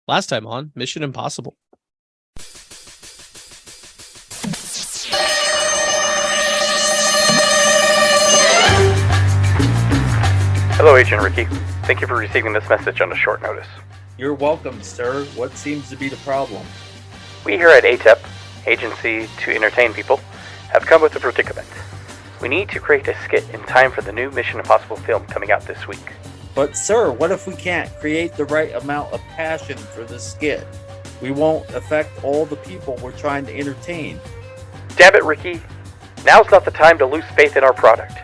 last time on Mission Impossible. Hello, Agent Ricky. Thank you for receiving this message on a short notice. You're welcome, sir. What seems to be the problem? We here at ATEP, Agency to Entertain People, have come with a predicament. We need to create a skit in time for the new Mission Impossible film coming out this week. But, sir, what if we can't create the right amount of passion for the skit? We won't affect all the people we're trying to entertain. Damn it, Ricky. Now's not the time to lose faith in our product.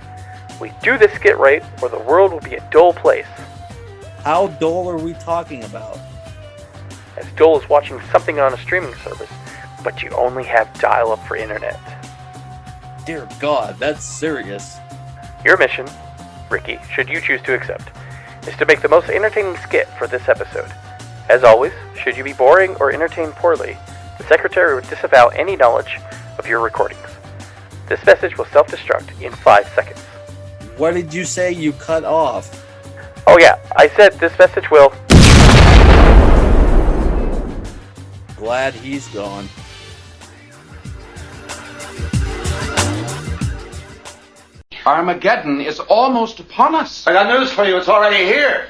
We do this skit right, or the world will be a dull place. How dull are we talking about? As dull as watching something on a streaming service, but you only have dial-up for internet. Dear God, that's serious. Your mission, Ricky, should you choose to accept, is to make the most entertaining skit for this episode. As always, should you be boring or entertained poorly, the Secretary would disavow any knowledge of your recordings. This message will self-destruct in 5 seconds. What did you say you cut off? Oh yeah, I said this message will... Glad he's gone. Armageddon is almost upon us. I got news for you. It's already here.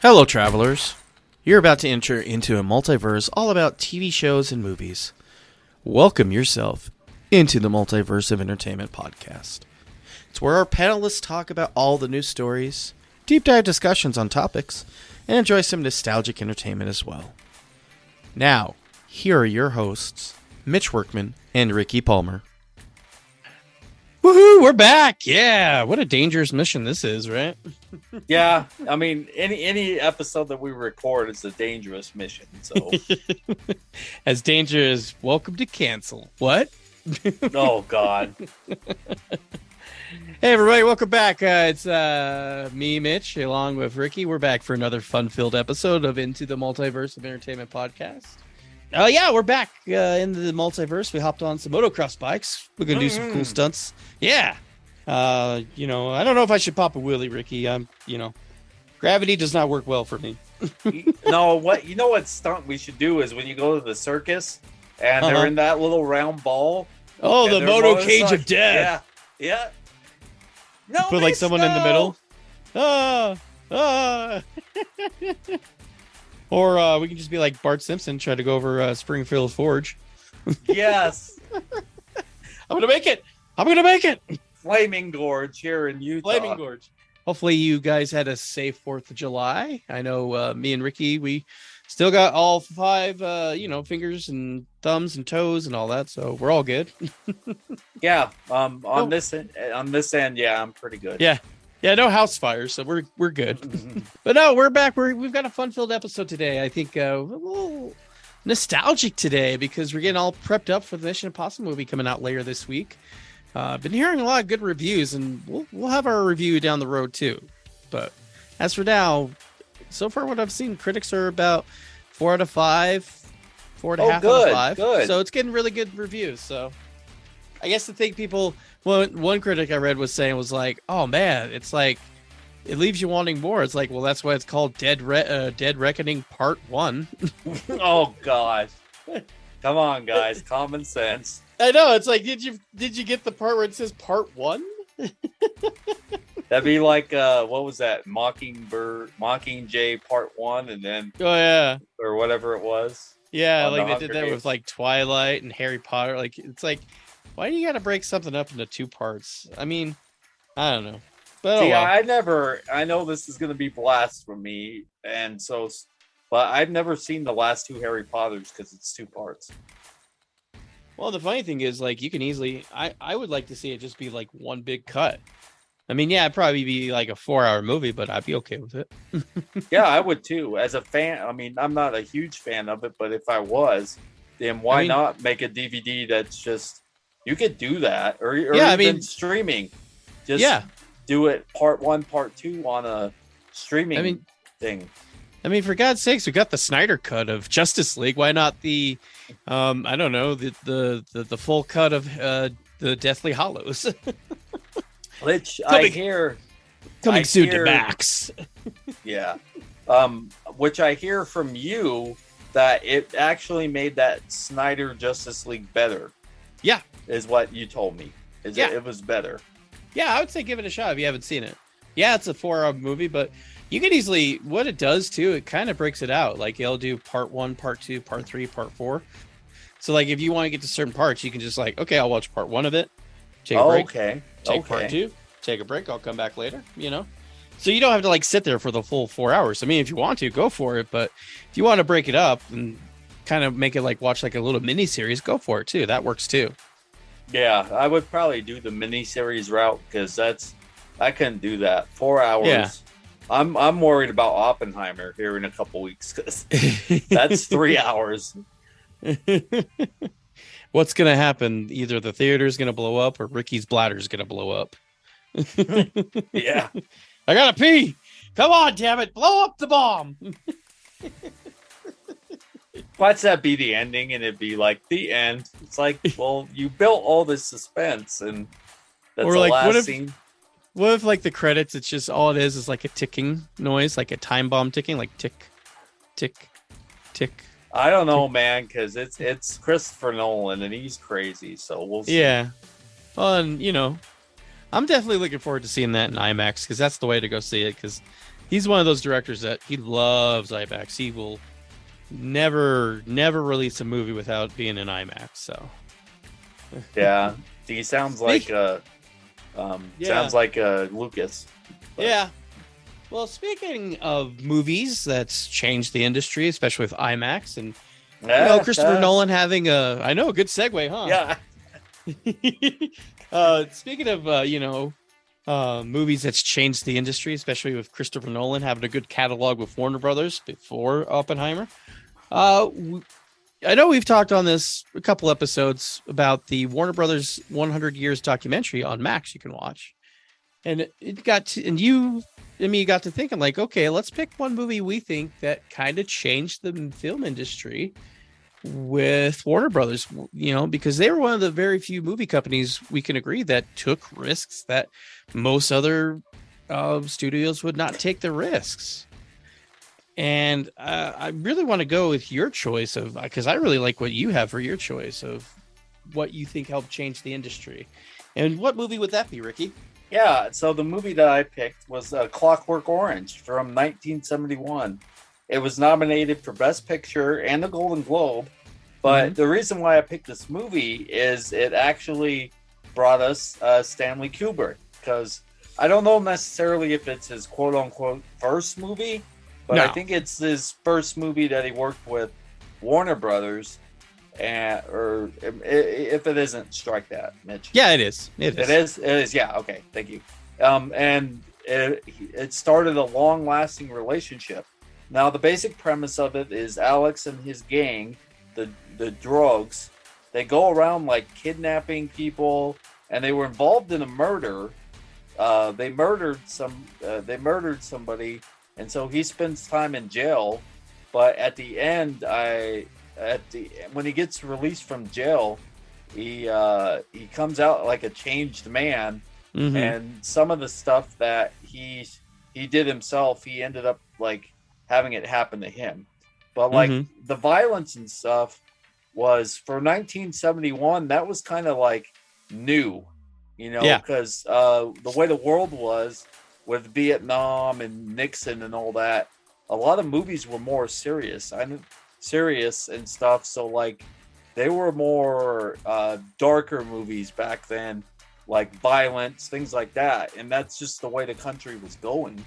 Hello, travelers. You're about to enter into a multiverse all about TV shows and movies. Welcome yourself into the Multiverse of Entertainment podcast. It's where our panelists talk about all the news stories, deep dive discussions on topics, and enjoy some nostalgic entertainment as well. Now, here are your hosts, Mitch Workman and Ricky Palmer. Woohoo, we're back! Yeah, what a dangerous mission this is, right? Yeah, I mean, any episode that we record is a dangerous mission, so... As dangerous as welcome to cancel. What? Oh, God. Hey, everybody, welcome back. It's me, Mitch, along with Ricky. We're back for another fun-filled episode of Into the Multiverse of Entertainment podcast. Oh, yeah, we're back into the multiverse. We hopped on some motocross bikes. We're going to do some cool stunts. Yeah. I don't know if I should pop a wheelie, Ricky. Gravity does not work well for me. No, what stunt we should do is when you go to the circus and they're in that little round ball. Oh, the moto cage of death. Yeah. No, put like someone in the middle. Or we can just be like Bart Simpson, try to go over Springfield Forge. Yes. I'm gonna make it. Flaming Gorge here in Utah. Flaming Gorge. Hopefully you guys had a safe 4th of July. I know me and Ricky, we still got all 5 fingers and thumbs and toes and all that, so we're all good. Yeah. On this end, yeah, I'm pretty good. Yeah, no house fires, so we're good. But no, we're back. We've got a fun-filled episode today. I think a little nostalgic today because we're getting all prepped up for the Mission Impossible movie coming out later this week. Been hearing a lot of good reviews, and we'll have our review down the road too. But as for now, so far what I've seen, critics are about 4 out of 5, 4.5 out of 5. Good. So it's getting really good reviews. So I guess the thing people, one critic I read was saying was like, oh man, it's like it leaves you wanting more. It's like, well, that's why it's called Dead Reckoning Part 1. Oh God. Come on, guys, common sense. I know, it's like, did you get the part where it says Part 1? That'd be like what was that? Mockingjay Part 1 and then oh yeah. Or whatever it was. Yeah, like they did that with like Twilight and Harry Potter. Like it's like, why do you gotta break something up into 2 parts? I mean, I don't know. But see, I know this is gonna be blasphemy, but I've never seen the last 2 Harry Potters because it's 2 parts. Well, the funny thing is, like, you can easily, I would like to see it just be like one big cut. I mean, yeah, it'd probably be like a 4-hour movie, but I'd be okay with it. Yeah, I would too. As a fan, I mean, I'm not a huge fan of it, but if I was, then why not make a DVD that's just, you could do that, or even streaming. Just do it part 1, part 2 on a streaming thing. I mean, for God's sakes, we got the Snyder cut of Justice League. Why not the, I don't know, the full cut of the Deathly Hallows. Which I hear coming soon to Max. Yeah. Which I hear from you that it actually made that Snyder Justice League better. Yeah. Is what you told me. It was better. Yeah, I would say give it a shot if you haven't seen it. Yeah, it's a 4-hour movie, but you can easily, what it does too, it kind of breaks it out. Like it'll do part 1, part 2, part 3, part 4. So like if you want to get to certain parts, you can just like, okay, I'll watch part 1 of it. Take a break. Okay. Take part 2. Take a break. I'll come back later, you know? So you don't have to like sit there for the full 4 hours. I mean, if you want to, go for it. But if you want to break it up and kind of make it like watch like a little mini series, go for it too. That works too. Yeah, I would probably do the mini series route because I couldn't do that. 4 hours. Yeah. I'm worried about Oppenheimer here in a couple weeks because that's 3 hours. What's gonna happen? Either the theater's gonna blow up or Ricky's bladder's gonna blow up. Yeah. I gotta pee. Come on, damn it. Blow up the bomb. Watch that be the ending and it'd be like the end. It's like, well, you built all this suspense and that's the like, last scene. What if like the credits, it's just all it is like a ticking noise, like a time bomb ticking, like tick, tick, tick. I don't know, man, because it's Christopher Nolan and he's crazy, so we'll see. Yeah. Well, and you know, I'm definitely looking forward to seeing that in IMAX because that's the way to go see it. Because he's one of those directors that he loves IMAX. He will never release a movie without being in IMAX. So yeah, he sounds like Lucas. But. Yeah. Well, speaking of movies that's changed the industry, especially with IMAX, and you know, Christopher Nolan having a good segue, huh? Yeah. Speaking of movies that's changed the industry, especially with Christopher Nolan having a good catalog with Warner Brothers before Oppenheimer. I know we've talked on this a couple episodes about the Warner Brothers 100 Years documentary on Max you can watch. And you got to thinking like, okay, let's pick one movie we think that kind of changed the film industry with Warner Brothers, you know, because they were one of the very few movie companies we can agree that took risks that most other studios would not take the risks. And I really want to go with your choice of, because I really like what you have for your choice of what you think helped change the industry. And what movie would that be, Ricky? Yeah, so the movie that I picked was Clockwork Orange from 1971. It was nominated for Best Picture and the Golden Globe, but the reason why I picked this movie is it actually brought us Stanley Kubrick, because I don't know necessarily if it's his quote-unquote first movie, but I think it's his first movie that he worked with Warner Brothers. Or if it isn't, strike that, Mitch. Yeah, it is. It is. Yeah. Okay. Thank you. And it started a long-lasting relationship. Now, the basic premise of it is Alex and his gang, the drugs, they go around like kidnapping people, and they were involved in a murder. They murdered somebody, and so he spends time in jail. But at the end, when he gets released from jail, he comes out like a changed man, and some of the stuff that he did himself, he ended up like having it happen to him. But like the violence and stuff was for 1971, that was kind of like new, you know, because the way the world was with Vietnam and Nixon and all that, a lot of movies were more serious and stuff, so like they were more darker movies back then, like violence, things like that, and that's just the way the country was going.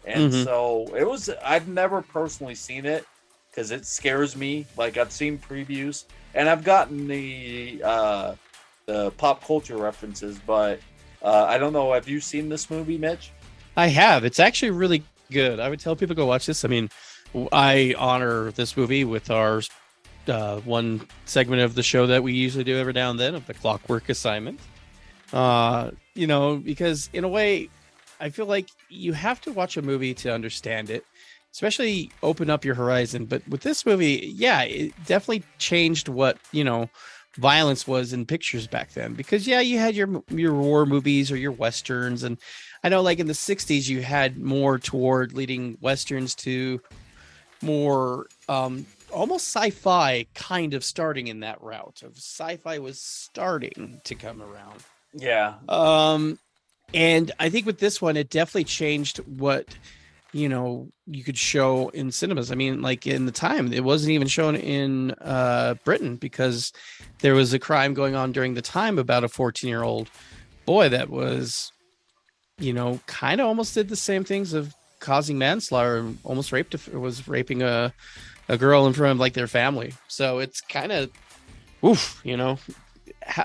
And so it was, I've never personally seen it because it scares me. Like I've seen previews and I've gotten the pop culture references, but I don't know, have you seen this movie, Mitch? I have. It's actually really good. I would tell people to go watch this. I mean, I honor this movie with our one segment of the show that we usually do every now and then of the Clockwork Assignment. You know, because in a way, I feel like you have to watch a movie to understand it, especially open up your horizon. But with this movie, yeah, it definitely changed what, you know, violence was in pictures back then, because you had your war movies or your westerns, and I know like in the 60s you had more toward leading westerns to more almost sci-fi, kind of starting in that route of sci-fi was starting to come around. Yeah. And I think with this one, it definitely changed what, you could show in cinemas. I mean, like in the time, it wasn't even shown in Britain because there was a crime going on during the time about a 14-year-old boy that was, kind of almost did the same things of causing manslaughter and almost was raping a girl in front of like their family. So it's kind of,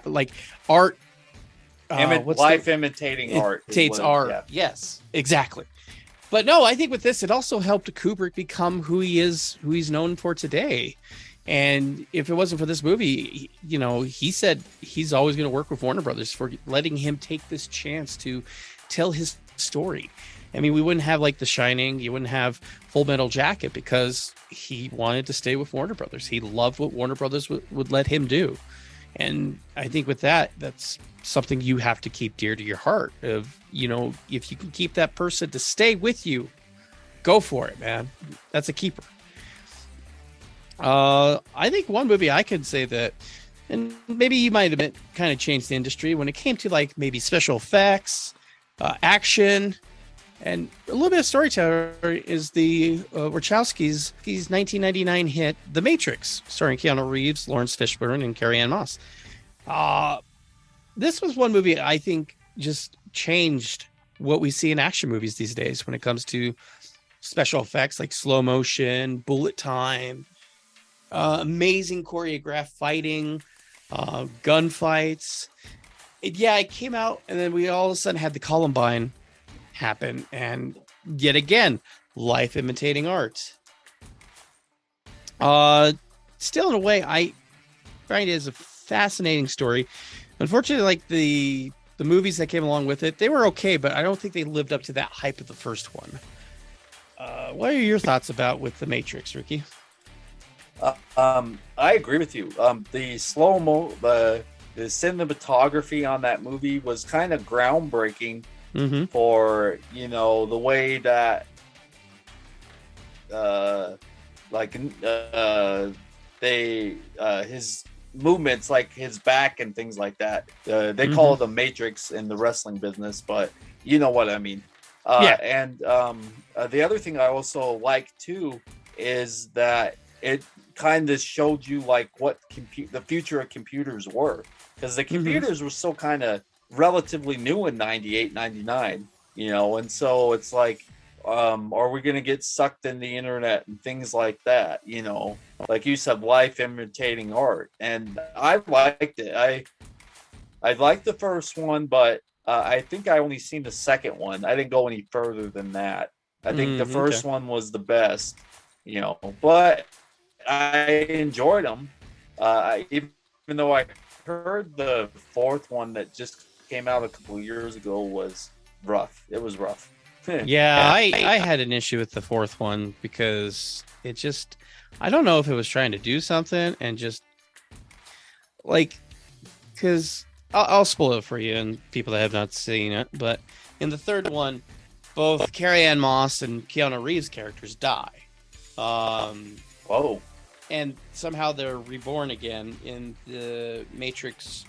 like art. Life imitating art. Imitates art. Yeah. Yes, exactly. But no, I think with this, it also helped Kubrick become who he's known for today. And if it wasn't for this movie, he said he's always going to work with Warner Brothers for letting him take this chance to tell his story. I mean, we wouldn't have like The Shining, you wouldn't have Full Metal Jacket, because he wanted to stay with Warner Brothers. He loved what Warner Brothers would let him do. And I think with that, that's something you have to keep dear to your heart of, if you can keep that person to stay with you, go for it, man. That's a keeper. I think one movie I could say that, and maybe you might have kind of changed the industry when it came to like maybe special effects, action, and a little bit of storytelling, is the Wachowski's 1999 hit The Matrix, starring Keanu Reeves, Lawrence Fishburne, and Carrie-Anne Moss. This was one movie I think just changed what we see in action movies these days when it comes to special effects, like slow motion, bullet time, amazing choreographed fighting, gunfights. It came out, and then we all of a sudden had the Columbine happen, and yet again, life imitating art. Still, in a way, I find it is a fascinating story. Unfortunately, like the movies that came along with it, they were okay, but I don't think they lived up to that hype of the first one. What are your thoughts with The Matrix, Ricky? I agree with you. The slow-mo, the cinematography on that movie was kind of groundbreaking. Mm-hmm. For the way that his movements, like his back and things like that, they call it the Matrix in the wrestling business, but you know what I mean. And the other thing I also like too is that it kind of showed you like what the future of computers were, because the computers were still kind of relatively new in 98, 99, and so it's like, are we going to get sucked in the internet and things like that, like you said, life imitating art. And I liked it. I liked the first one, but I think I only seen the second one. I didn't go any further than that. I think the first one was the best, but I enjoyed them. Even though I heard the fourth one that just came out a couple of years ago was rough. It was rough. I had an issue with the fourth one because it just, I don't know if it was trying to do something and just like, because I'll spoil it for you and people that have not seen it, but in the third one, both Carrie-Anne Moss and Keanu Reeves' characters die. Whoa. And somehow they're reborn again in the Matrix.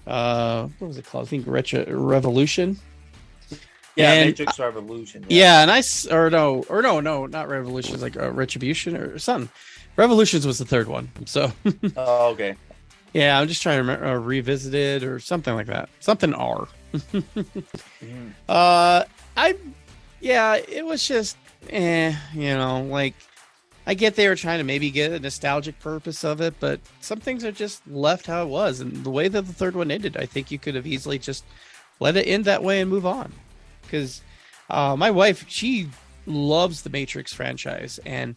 What was it called? I think Revolution. Yeah, Matrix Revolution. Yeah, no, not Revolution. It's like Retribution or something. Revolutions was the third one. So. Oh, okay. Yeah, I'm just trying to remember, Revisited or something like that. Something R. It was just, like, I get they were trying to maybe get a nostalgic purpose of it, but some things are just left how it was. And the way that the third one ended, I think you could have easily just let it end that way and move on. Because my wife, she loves the Matrix franchise. And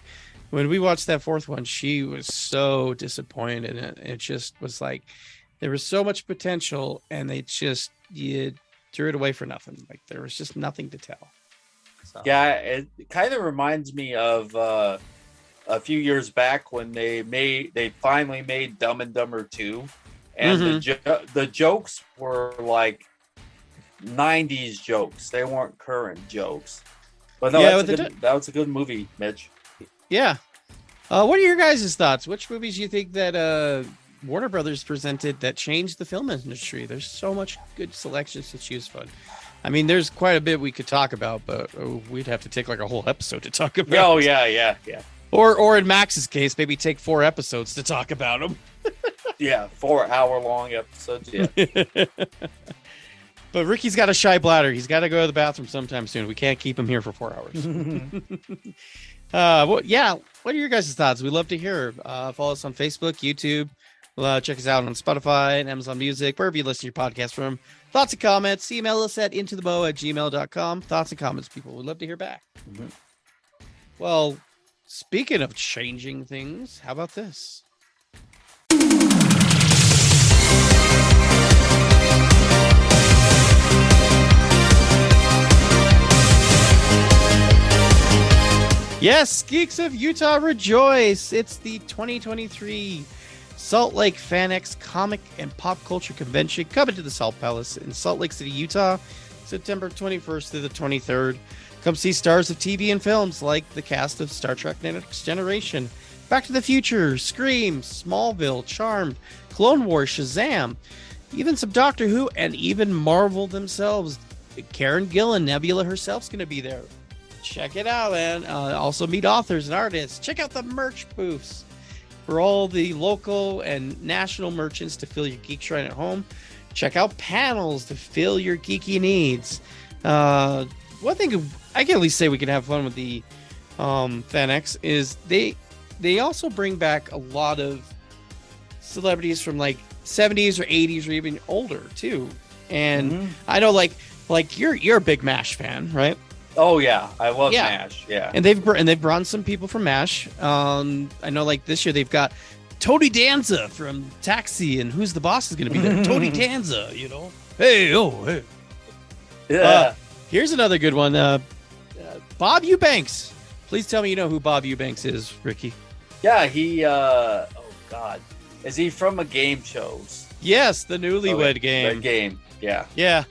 when we watched that fourth one, she was so disappointed. And it just was like, there was so much potential and you threw it away for nothing. Like there was just nothing to tell. So. Yeah, it kind of reminds me of a few years back when they finally made Dumb and Dumber 2, and the jokes were like 90s jokes. They weren't current jokes. But no, that was a good movie, Mitch. Yeah. What are your guys' thoughts? Which movies do you think that Warner Brothers presented that changed the film industry? There's so much good selections to choose from. I mean, there's quite a bit we could talk about, but we'd have to take like a whole episode to talk about. Oh, yeah. Or in Max's case, maybe take 4 episodes to talk about them. Yeah, 4-hour-long episodes, yeah. But Ricky's got a shy bladder. He's got to go to the bathroom sometime soon. We can't keep him here for 4 hours. Well, yeah. What are your guys' thoughts? We'd love to hear. Follow us on Facebook, YouTube. Check us out on Spotify and Amazon Music, wherever you listen to your podcast from. Thoughts and comments, email us at intothebow@gmail.com. Thoughts and comments, people. We'd love to hear back. Mm-hmm. Well, speaking of changing things, how about this? Yes, Geeks of Utah, rejoice! It's the 2023 Salt Lake FanX Comic and Pop Culture Convention coming to the Salt Palace in Salt Lake City, Utah, September 21st through the 23rd. Come see stars of TV and films like the cast of Star Trek Next Generation, Back to the Future, Scream, Smallville, Charmed, Clone Wars, Shazam, even some Doctor Who, and even Marvel themselves. Karen Gillan, Nebula herself's going to be there. Check it out, and also meet authors and artists. Check out the merch booths for all the local and national merchants to fill your geek shrine at home. Check out panels to fill your geeky needs. One thing I can at least say we can have fun with the FanX is they also bring back a lot of celebrities from like 70s or 80s or even older too. And I know like you're a big MASH fan, right? Oh yeah, I love MASH. Yeah, and they've brought some people from MASH. I know, like this year they've got Tony Danza from Taxi, and Who's the Boss is going to be there. Tony Danza, you know. Hey. Yeah. Here's another good one. Bob Eubanks. Please tell me you know who Bob Eubanks is, Ricky. Yeah, he. Oh God, is he from a game shows? Yes, the Newlywed Game. The game. Yeah. Yeah.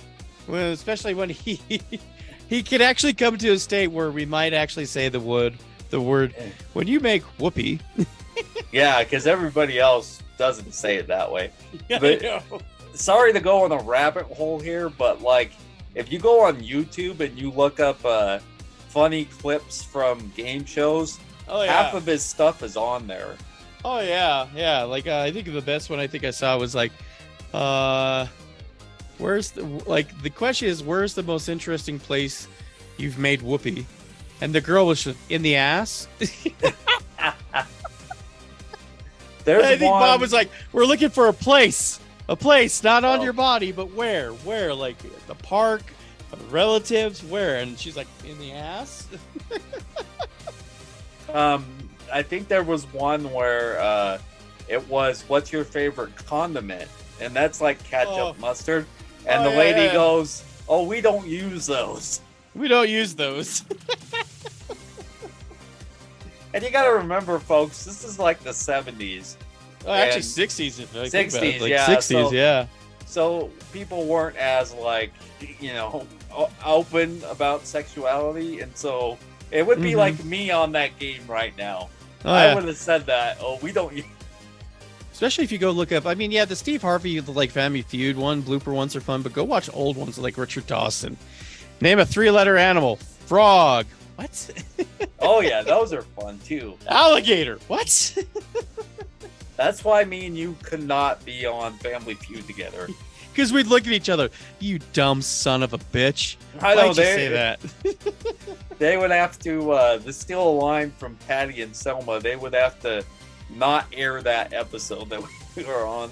Well, especially when he could actually come to a state where we might actually say the word when you make whoopee. Yeah, because everybody else doesn't say it that way. Yeah, but sorry to go on a rabbit hole here, but like if you go on YouTube and you look up funny clips from game shows, half of his stuff is on there. Oh yeah. Like I think the best one I think I saw was like the question is, where's the most interesting place you've made whoopee? And the girl was just in the ass. I think Bob was like, we're looking for a place, not on your body, but where, like the park, relatives, where? And she's like, in the ass. I think there was one where it was, what's your favorite condiment? And that's like ketchup, mustard. And the lady goes, oh, we don't use those. We don't use those. And you got to remember, folks, this is like the 70s. Oh, actually 60s. 60s, like yeah. 60s, yeah. So people weren't as like, open about sexuality. And so it would be like me on that game right now. I would have said that, oh, we don't use. Especially if you go look up, I mean, the Steve Harvey, like Family Feud one, blooper ones are fun, but go watch old ones like Richard Dawson. Name a 3-letter animal. Frog. What? Oh yeah, those are fun too. Alligator. What? That's why me and you could not be on Family Feud together. Because we'd look at each other. You dumb son of a bitch. I know. Why'd you say that? They would have to, to steal a line from Patty and Selma, they would have to not air that episode that we were on.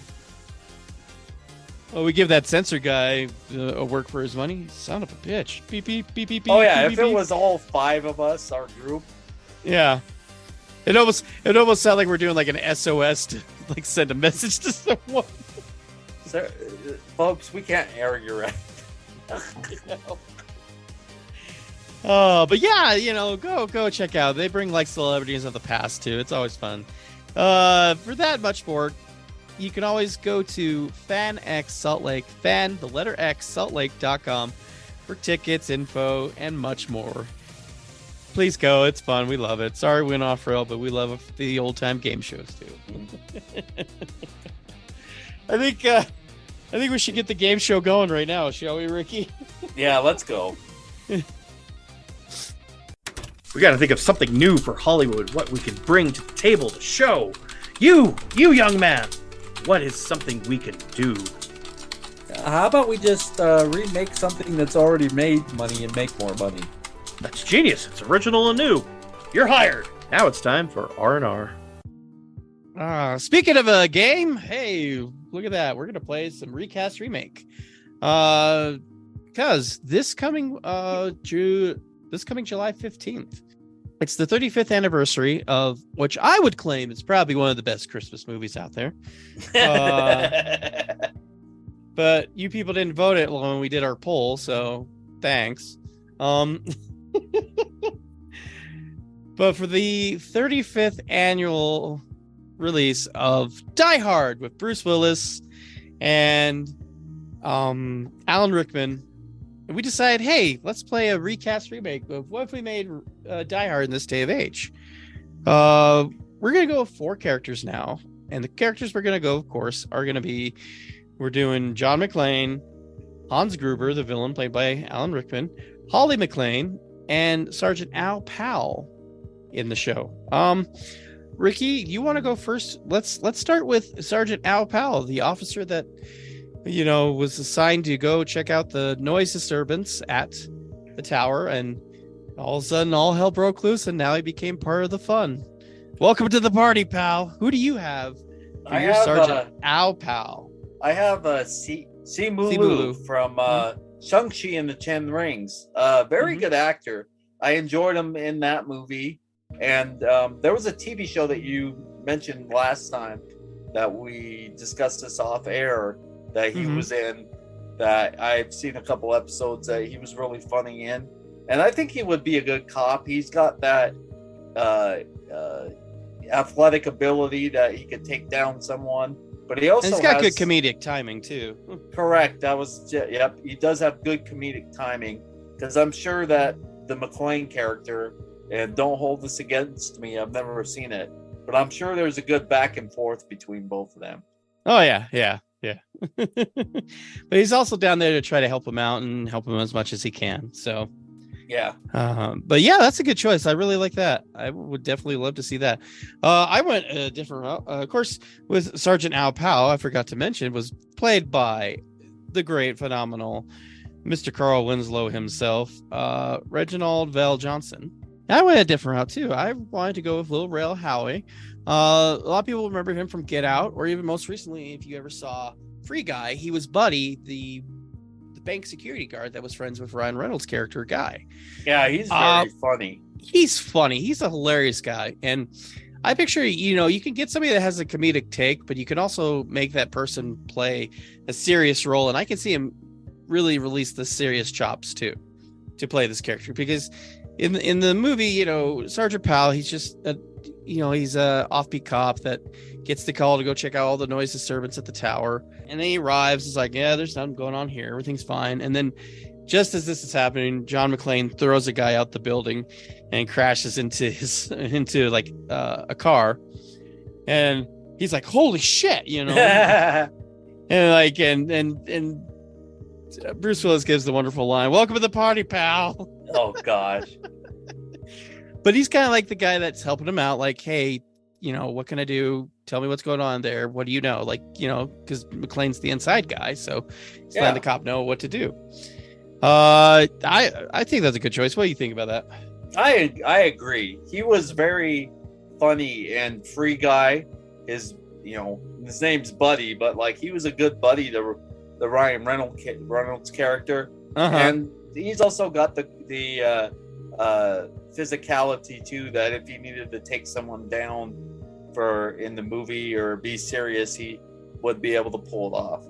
Well, we give that censor guy a work for his money. Son of a bitch. Beep, beep, beep, beep, oh, yeah. Beep, if beep, it was all 5 of us, our group. Yeah. It almost sounded like we're doing like an SOS to like send a message to someone. So, folks, we can't air your but yeah, go check out. They bring like celebrities of the past too. It's always fun. For that much more, you can always go to FanX Salt Lake, the letter X, saltlake.com for tickets, info, and much more. Please go. It's fun. We love it. Sorry we went off rail, but we love the old-time game shows, too. I think we should get the game show going right now, shall we, Ricky? Yeah, let's go. We got to think of something new for Hollywood, what we can bring to the table to show. You young man, what is something we can do? How about we just remake something that's already made money and make more money? That's genius. It's original and new. You're hired. Now it's time for R&R. Speaking of a game, hey, look at that. We're going to play some Recast Remake. Because this coming July 15th, it's the 35th anniversary of, which I would claim is probably one of the best Christmas movies out there. But you people didn't vote it when we did our poll, so thanks. But for the 35th annual release of Die Hard with Bruce Willis and Alan Rickman, we decided, hey, let's play a recast remake of what if we made Die Hard in this day of age. We're going to go with 4 characters now. And the characters we're going to go, of course, are going to be, we're doing John McClane, Hans Gruber, the villain played by Alan Rickman, Holly McClane, and Sergeant Al Powell in the show. Ricky, you want to go first? Let's start with Sergeant Al Powell, the officer that, was assigned to go check out the noise disturbance at the tower, and all of a sudden all hell broke loose, and now he became part of the fun. Welcome to the party, pal. Who do you have for your Sergeant Al Powell? I have Simu Liu from Shang-Chi and the Ten Rings. Very good actor. I enjoyed him in that movie. And there was a TV show that you mentioned last time that we discussed this off air that he was in, that I've seen a couple episodes that he was really funny in. And I think he would be a good cop. He's got that athletic ability that he could take down someone. But he also has good comedic timing too. Correct. Yep. He does have good comedic timing, because I'm sure that the McClane character, and don't hold this against me, I've never seen it, but I'm sure there's a good back and forth between both of them. Oh yeah. But he's also down there to try to help him out and help him as much as he can. So yeah. But yeah, that's a good choice. I really like that. I would definitely love to see that. I went a different route. Of course, with Sergeant Al Powell, I forgot to mention, was played by the great, phenomenal Mr. Carl Winslow himself, Reginald Vell Johnson. I went a different route too. I wanted to go with Lil Rel Howery. A lot of people remember him from Get Out, or even most recently, if you ever saw Free Guy, he was Buddy, the bank security guard that was friends with Ryan Reynolds' character, Guy. Yeah, he's very funny. He's funny. He's a hilarious guy. And I picture, you can get somebody that has a comedic take, but you can also make that person play a serious role. And I can see him really release the serious chops too, to play this character, because in the movie, Sergeant Powell, he's just he's a offbeat cop that gets the call to go check out all the noise disturbance at the tower, and then he arrives. It's like, yeah, there's nothing going on here, everything's fine. And then just as this is happening, John McClane throws a guy out the building and crashes into a car, and he's like, holy shit, and Bruce Willis gives the wonderful line, welcome to the party, pal. Oh gosh. But he's kind of like the guy that's helping him out, like, hey, what can I do? Tell me what's going on there. What do you know? Because McClane's the inside guy, so he's letting the cop know what to do. I think that's a good choice. What do you think about that? I agree. He was very funny and Free Guy. His name's Buddy, but he was a good buddy to the Ryan Reynolds character, and he's also got the physicality too, that if he needed to take someone down in the movie or be serious, he would be able to pull it off.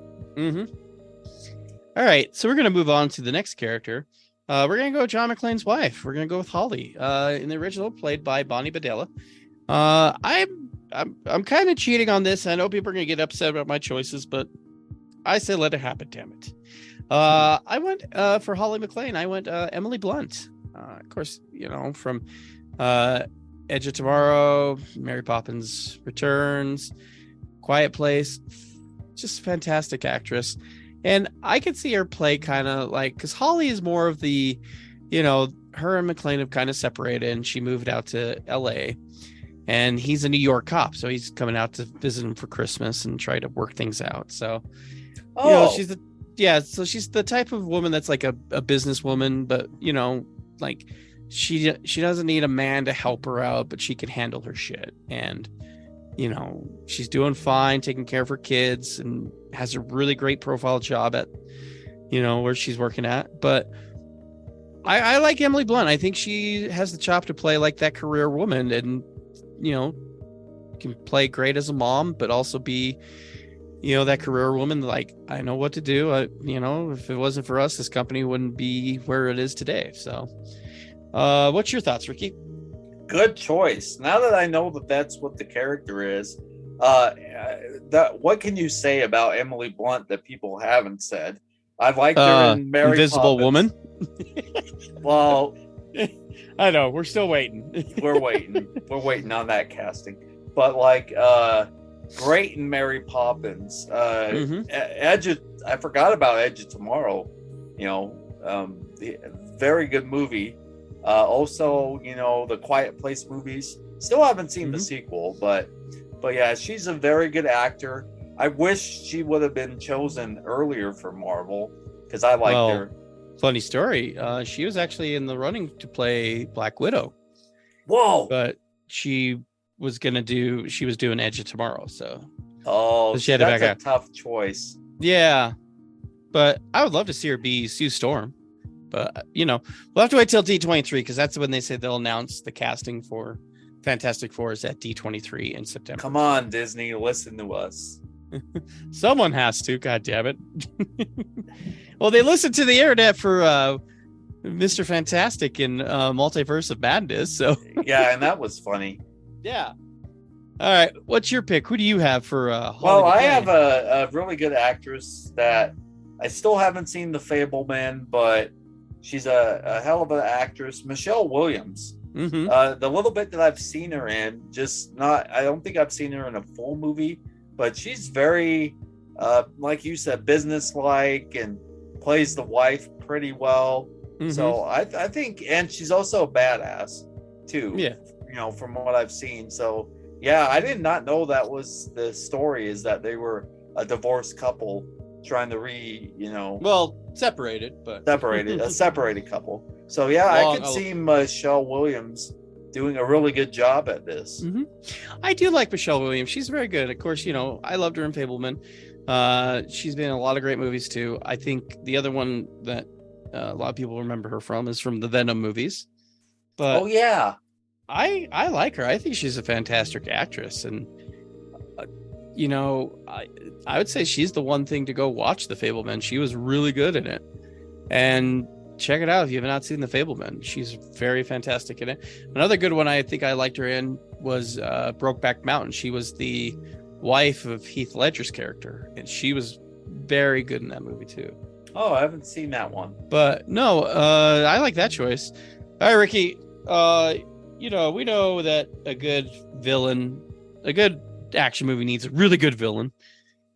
All right, so we're going to move on to the next character. We're going to go with John McClane's wife. We're going to go with Holly, in the original, played by Bonnie Bedelia. I I'm kind of cheating on this. I know people are gonna get upset about my choices, but I say let it happen. Damn it. I went for Holly McClane. I went Emily Blunt. Of course, from Edge of Tomorrow, Mary Poppins Returns, Quiet Place. Just fantastic actress. And I could see her play kind of like, because Holly is more of the, her and McClane have kind of separated, and she moved out to LA, and he's a New York cop. So he's coming out to visit him for Christmas and try to work things out. So, she's the type of woman that's like a businesswoman, but, like she doesn't need a man to help her out, but she can handle her shit. And, she's doing fine, taking care of her kids, and has a really great profile job at, where she's working at. But I like Emily Blunt. I think she has the chop to play like that career woman, and, can play great as a mom, but also be, that career woman. Like, I know what to do. If it wasn't for us, this company wouldn't be where it is today. So, what's your thoughts, Ricky? Good choice. Now that I know that that's what the character is, what can you say about Emily Blunt that people haven't said? I liked her in Mary Invisible Poppins. Woman. Well, I know we're still waiting. We're waiting on that casting. But great in Mary Poppins. Edge of, I forgot about Edge of Tomorrow. Very good movie. Also, the Quiet Place movies. Still haven't seen the sequel, but yeah, she's a very good actor. I wish she would have been chosen earlier for Marvel, because I liked her. Funny story. She was actually in the running to play Black Widow. Whoa! But she was doing Edge of Tomorrow, so she had that's a tough choice. Yeah, but I would love to see her be Sue Storm. But we'll have to wait till D23, because that's when they say they'll announce the casting for Fantastic Four is at D23 in September. Come on, Disney, listen to us. Someone has to. God damn it. Well, they listened to the internet for Mr. Fantastic and Multiverse of Madness. So yeah, and that was funny. Yeah. All right. What's your pick? Who do you have for Well, I have a really good actress that I still haven't seen The Fableman, but she's a hell of an actress. Michelle Williams. The little bit that I've seen her in, I don't think I've seen her in a full movie, but she's very, like you said, businesslike, and plays the wife pretty well. So I think, and she's also a badass too. Yeah. From what I've seen. So yeah, I did not know that was the story, is that they were a divorced couple trying to separated, but a separated couple. So yeah, I could see Michelle Williams doing a really good job at this. I do like Michelle Williams. She's very good. Of course, I loved her in Fableman. She's been in a lot of great movies too. I think the other one that a lot of people remember her from is from the Venom movies. But oh yeah, I like her. I think she's a fantastic actress, and I would say she's the one thing to go watch The Fableman. She was really good in it, and check it out if you have not seen The Fableman. She's very fantastic in it. Another good one I think I liked her in was Brokeback Mountain. She was the wife of Heath Ledger's character, and she was very good in that movie too. Oh, I haven't seen that one. But no, I like that choice. All right, Ricky. We know that a good action movie needs a really good villain.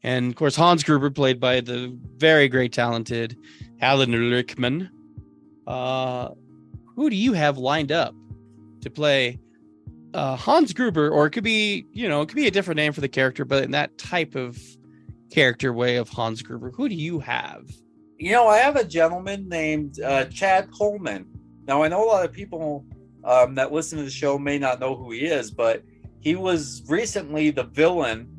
And of course, Hans Gruber, played by the very great talented Alan Rickman. Who do you have lined up to play Hans Gruber? Or it could be, a different name for the character, but in that type of character way of Hans Gruber. Who do you have? I have a gentleman named Chad Coleman. Now, I know a lot of people that listen to the show may not know who he is, but he was recently the villain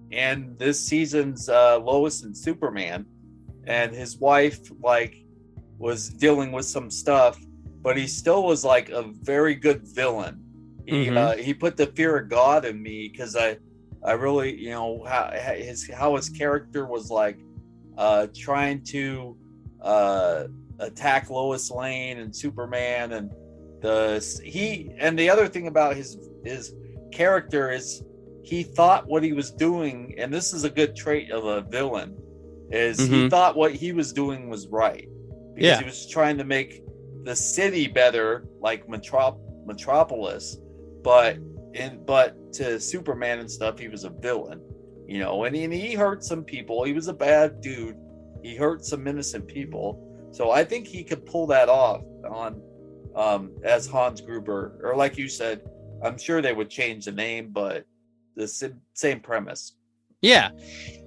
in this season's Lois and Superman, and his wife was dealing with some stuff, but he still was a very good villain. He put the fear of God in me, because I really how his character was trying to attack Lois Lane and Superman, and the other thing about his character is he thought what he was doing, and this is a good trait of a villain, is he thought what he was doing was right. Because he was trying to make the city better, like Metropolis, but to Superman and stuff, he was a villain, you know, and he hurt some people. He was a bad dude. He hurt some innocent people. So I think he could pull that off on as Hans Gruber, or like you said, I'm sure they would change the name, but the same premise. Yeah.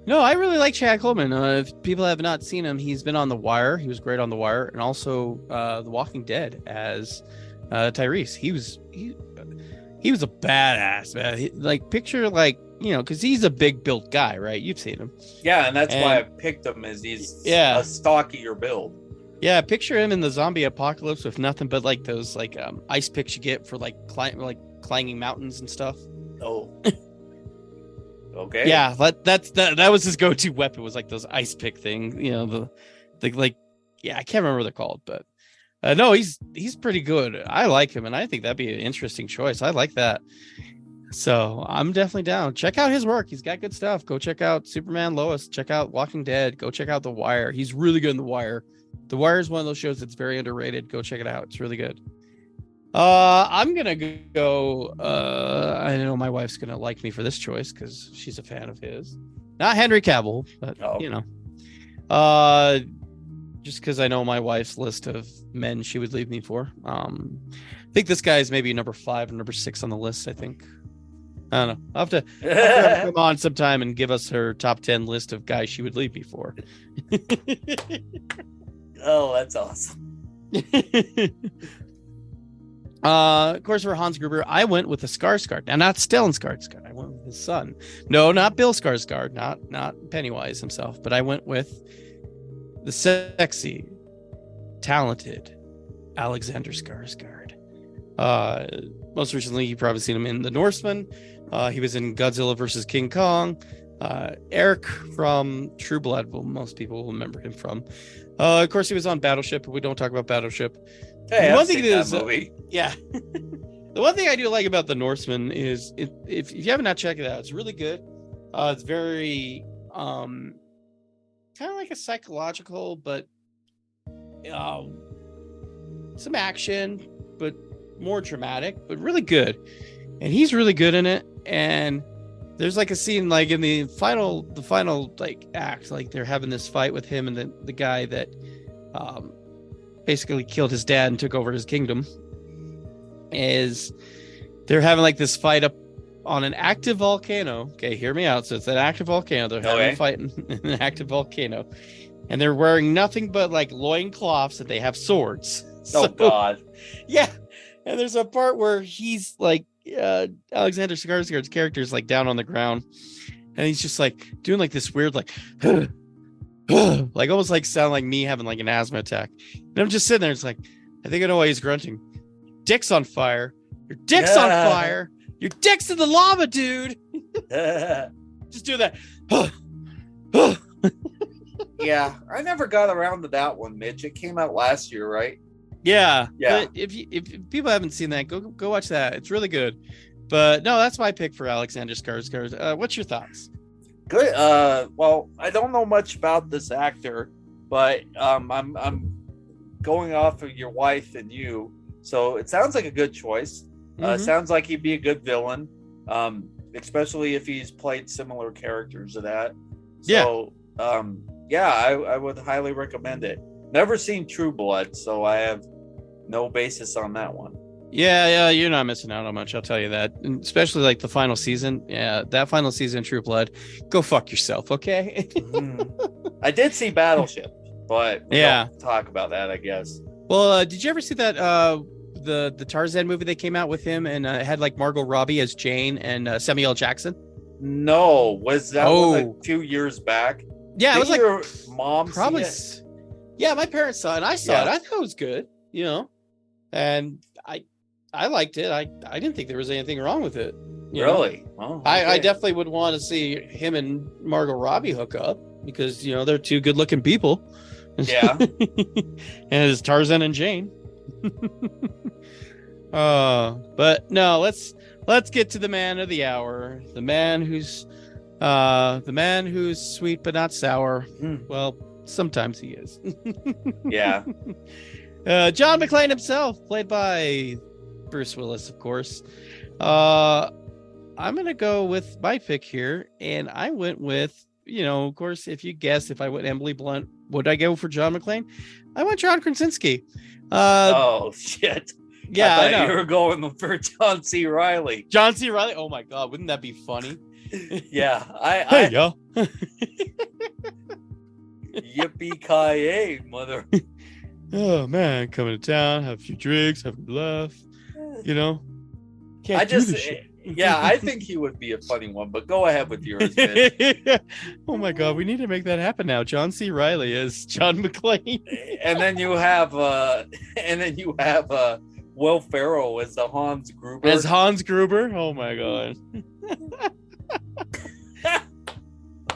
No, I really like Chad Coleman. If people have not seen him, he's been on The Wire. He was great on The Wire, and also The Walking Dead as Tyrese. He was a badass, man. Like picture like, you know, because he's a big built guy, right? You've seen him. Yeah, and that's why I picked him, as he's a stockier build. Yeah, picture him in the zombie apocalypse with nothing but like those like ice picks you get for like climbing mountains and stuff. Oh. Okay. Yeah, that was his go-to weapon, was like those ice pick thing, you know, the like, yeah, I can't remember what they're called, but no, he's pretty good. I like him, and I think that'd be an interesting choice. I like that. So I'm definitely down. Check out his work. He's got good stuff. Go check out Superman, Lois. Check out Walking Dead. Go check out The Wire. He's really good in The Wire. The Wire is one of those shows that's very underrated. Go check it out. It's really good. I'm gonna go. I know my wife's gonna like me for this choice because she's a fan of his. Not Henry Cavill, but you know, just because I know my wife's list of men she would leave me for. I think this guy is maybe number 5 or number 6 on the list. I think. I don't know. I'll have to come on sometime and give us her top 10 list of guys she would leave me for. Oh, that's awesome. Of course, for Hans Gruber, I went with a Skarsgård. Now, not Stellan Skarsgård. I went with his son. No, not Bill Skarsgård. Not Pennywise himself. But I went with the sexy, talented Alexander Skarsgård. Most recently, you've probably seen him in The Norseman. He was in Godzilla versus King Kong. Eric from True Blood. Well, most people will remember him from. Of course, he was on Battleship, but we don't talk about Battleship. Hey, I've seen that movie. Yeah. The one thing I do like about The Norseman is if you haven't checked it out, it's really good. It's very kind of like a psychological, but some action, but more dramatic, but really good. And he's really good in it. And there's like a scene like in the final like act, like they're having this fight with him and the guy that basically killed his dad and took over his kingdom. Is they're having like this fight up on an active volcano. Okay, hear me out. So it's an active volcano. They're having a fight in an active volcano, and they're wearing nothing but like loincloths, and they have swords. Oh God. Yeah. And there's a part where he's like Alexander Skarsgård's character is like down on the ground, and he's just like doing like this weird like like almost like sound like me having like an asthma attack. And I'm just sitting there. It's like, I think I know why he's grunting. Dick's on fire. Your dick's on fire. Your dick's in the lava, dude. Just do that. Yeah, I never got around to that one, Mitch. It came out last year, right? Yeah. But if people haven't seen that, go watch that. It's really good. But no, that's my pick for Alexander Skarsgård. What's your thoughts? Good. Well, I don't know much about this actor, but I'm going off of your wife and you. So it sounds like a good choice. Sounds like he'd be a good villain, especially if he's played similar characters to that. So, I would highly recommend it. Never seen True Blood, so I have no basis on that one. Yeah, you're not missing out on much, I'll tell you that. And especially like the final season. Yeah, that final season, True Blood. Go fuck yourself, okay? I did see Battleship, but we don't talk about that, I guess. Well, did you ever see that the Tarzan movie that came out with him and it had like Margot Robbie as Jane and Samuel L. Jackson? No, was that one a few years back? Yeah, it was like your mom probably. See it? Yeah, my parents saw it. And I saw it. I thought it was good, you know, and I liked it. I didn't think there was anything wrong with it. Really? Oh, okay. I definitely would want to see him and Margot Robbie hook up because, you know, they're two good looking people. Yeah. And it's Tarzan and Jane. But no, let's let's get to the man of the hour. The man who's sweet but not sour. Well, sometimes he is. Yeah. John McClane himself, played by Bruce Willis, of course. I'm gonna go with my pick here, and I went with, of course, if you guess, if I went Emily Blunt, would I go for John McClane? I went John Krasinski. Oh shit! Yeah, I know you were going for John C. Reilly. John C. Reilly. Oh my god, wouldn't that be funny? Yeah, Hey, yo. Yippee-ki-yay, mother. Oh man, coming to town, have a few drinks, have a laugh. Can't I do just, this shit. Yeah, I think he would be a funny one, but go ahead with yours, Mitch. Oh my god, we need to make that happen now. John C. Reilly is John McClane. And then you have Will Ferrell as the Hans Gruber. As Hans Gruber? Oh my god.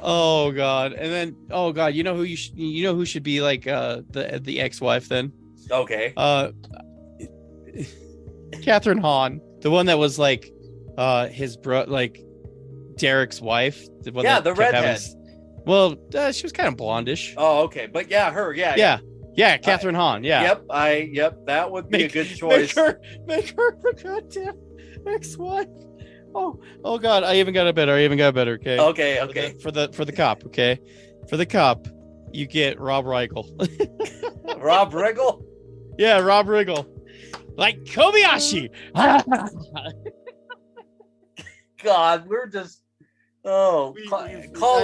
Oh god. And then you know who should be like the ex-wife then? Okay. Catherine Hahn, the one that was like his Derek's wife. The one the redhead. She was kind of blondish. Oh, okay. But yeah, her, yeah, Catherine Hahn. Yeah. Yep, that would be a good choice. Make her the goddamn ex-wife. Oh god, I even got a better. Okay. Okay. For the cop. Okay. For the cop, you get Rob Riggle. Rob Riggle? Yeah, Rob Riggle. Like Kobayashi. God, we're just call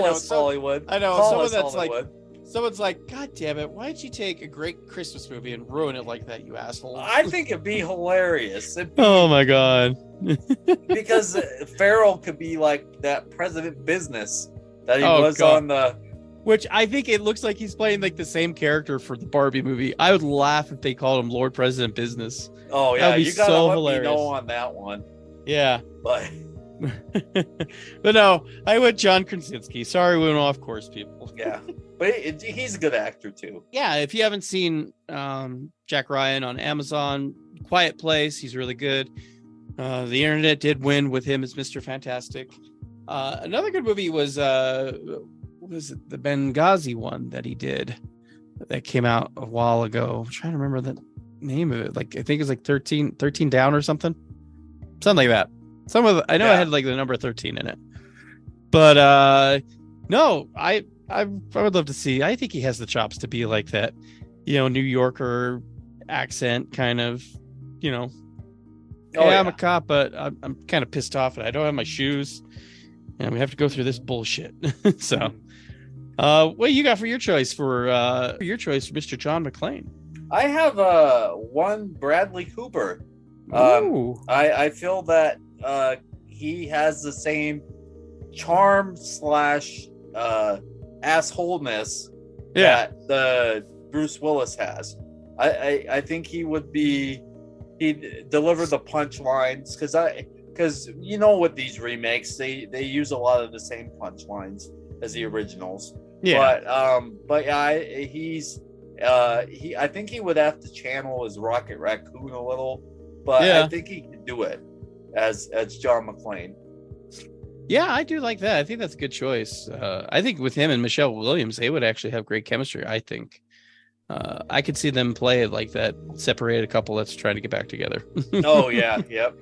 us Hollywood. I know. Call someone us that's Hollywood. Someone's like, God damn it, why did you take a great Christmas movie and ruin it like that, you asshole? I think it'd be hilarious. Oh my god. Because Farrell could be like that President Business that he was on the... Which I think it looks like he's playing like the same character for the Barbie movie. I would laugh if they called him Lord President Business. Oh yeah, you gotta so let hilarious. me know on that one. Yeah. But no, I went John Krasinski. Sorry, we went off course, people. Yeah, but he's a good actor too. Yeah, if you haven't seen Jack Ryan on Amazon, Quiet Place, he's really good. The internet did win with him as Mr. Fantastic. Another good movie was it the Benghazi one that he did that came out a while ago? I'm trying to remember the name of it. Like I think it's like 13 down or something like that. I had like the number 13 in it, but no, I would love to see. I think he has the chops to be like that, New Yorker accent kind of, I'm a cop, but I'm kind of pissed off and I don't have my shoes and we have to go through this bullshit. So what do you got for your choice for Mr. John McClane? I have one Bradley Cooper. I feel that he has the same charm / assholeness that the Bruce Willis has. I think he'd deliver the punchlines because with these remakes they use a lot of the same punchlines as the originals. Yeah. But I think he would have to channel his Rocket Raccoon a little, but I think he could do it as John McClane. Yeah, I do like that. I think that's a good choice. I think with him and Michelle Williams, they would actually have great chemistry. I think I could see them play like that separated couple that's trying to get back together. Oh yeah, yep.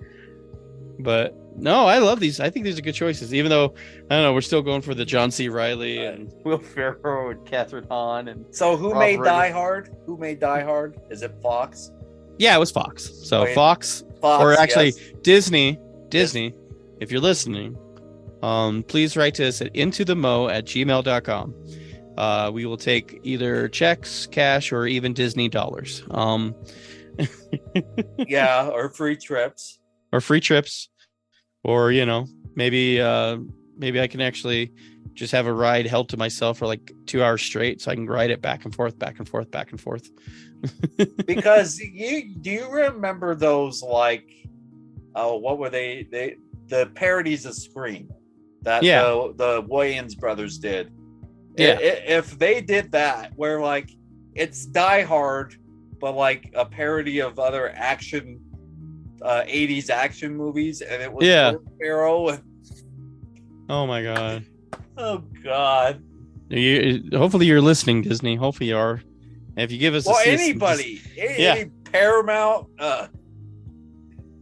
But no, I love these. I think these are good choices. Even though I don't know, we're still going for the John C. Reilly and Will Ferrell and Catherine Hahn. And so, who made Die Hard? Who made Die Hard? Is it Fox? Yeah, it was Fox. So Fox, or actually Disney. If you're listening, please write to us at intothemo@gmail.com. We will take either checks, cash, or even Disney dollars. Yeah, or free trips. Or maybe I can actually just have a ride held to myself for like 2 hours straight, so I can ride it back and forth. Because do you remember those what were they the parodies of Scream that the Wayans brothers did? Yeah, if they did that, where it's Die Hard, but like a parody of other action 80s action movies, and it was Will Ferrell. Oh my god. Oh god. Hopefully you're listening, Disney. Hopefully you are. And if you give us anybody, any Paramount,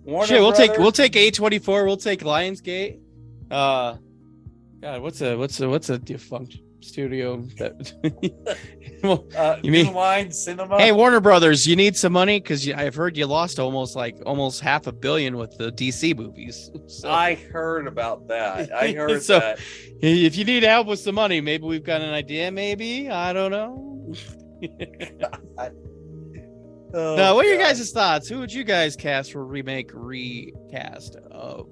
Warner shit, we'll Brothers. take A24. We'll take Lionsgate. God, what's a defunct studio that? You mean Line Cinema? Hey, Warner Brothers, you need some money because I've heard you lost almost $500 million with the DC movies. So. I heard about that. I heard that. If you need help with some money, maybe we've got an idea. Maybe I don't know. Now, what are your guys' thoughts? Who would you guys cast for recast of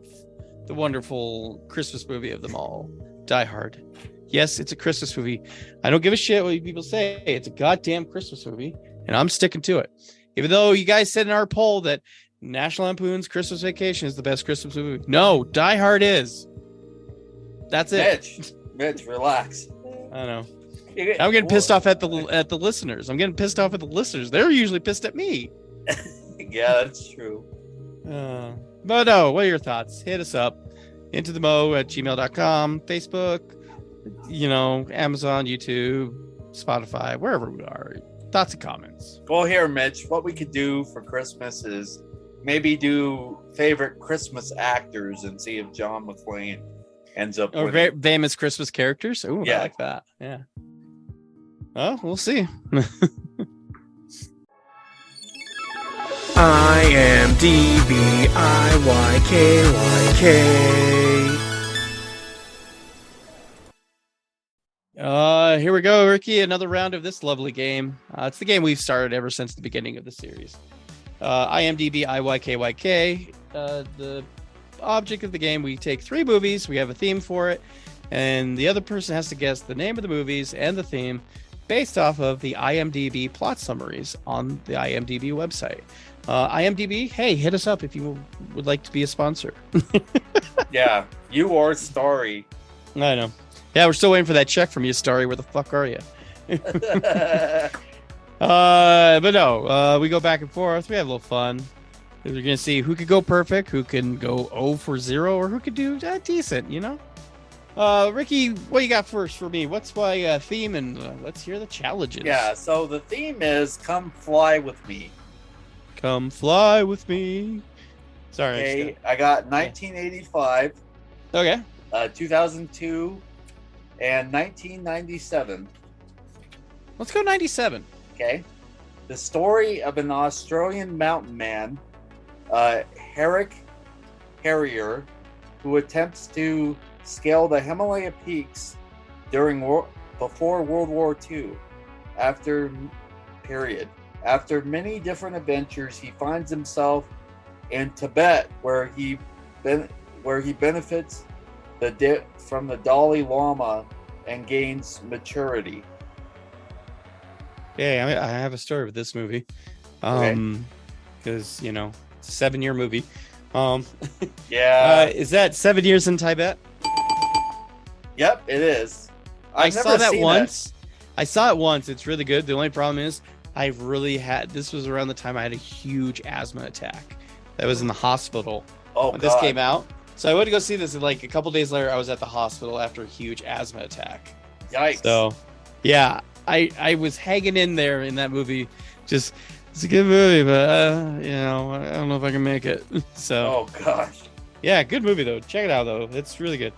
the wonderful Christmas movie of them all, Die Hard? Yes, it's a Christmas movie. I don't give a shit what people say. It's a goddamn Christmas movie, and I'm sticking to it. Even though you guys said in our poll that National Lampoon's Christmas Vacation is the best Christmas movie. No, Die Hard is. That's it. Mitch, relax. I know. I'm getting pissed off at the listeners. I'm getting pissed off at the listeners. They're usually pissed at me. Yeah, that's true. But no, what are your thoughts? Hit us up. intothemo@gmail.com, Facebook, Amazon, YouTube, Spotify, wherever we are. Thoughts and comments. Well, here, Mitch, what we could do for Christmas is maybe do favorite Christmas actors and see if John McClane ends up with famous Christmas characters. Ooh, yeah. I like that. Yeah. Oh, we'll see. IMDb here we go, Ricky. Another round of this lovely game. It's the game we've started ever since the beginning of the series. IMDb IYKYK. The object of the game, we take 3 movies, we have a theme for it, and the other person has to guess the name of the movies and the theme based off of the IMDb plot summaries on the IMDb website. IMDb, hey, hit us up if you would like to be a sponsor. Yeah, you or Starry. I know. Yeah, we're still waiting for that check from you, Starry. Where the fuck are you? But no, we go back and forth. We have a little fun. We're going to see who could go perfect, who can go 0 for 0, or who could do decent, Ricky, what you got first for me? What's my theme? And let's hear the challenges. Yeah, so the theme is Come Fly With Me. Come fly with me. Sorry. Okay, I got 1985. Okay. 2002 and 1997. Let's go 97. Okay. The story of an Australian mountain man, Herrick Harrier, who attempts to scale the Himalaya peaks before World War II. After many different adventures, he finds himself in Tibet, where he benefits from the Dalai Lama and gains maturity. Yeah, I have a story with this movie. Because it's a 7-year movie. Yeah. Is that 7 years in Tibet? Yep, it is. I saw that once. I saw it once. It's really good. The only problem is this was around the time I had a huge asthma attack. That was in the hospital when this came out. So I went to go see this, and like a couple days later, I was at the hospital after a huge asthma attack. Yikes. So, yeah, I was hanging in there in that movie. It's a good movie, but I don't know if I can make it. So. Oh gosh. Yeah, good movie though. Check it out though. It's really good.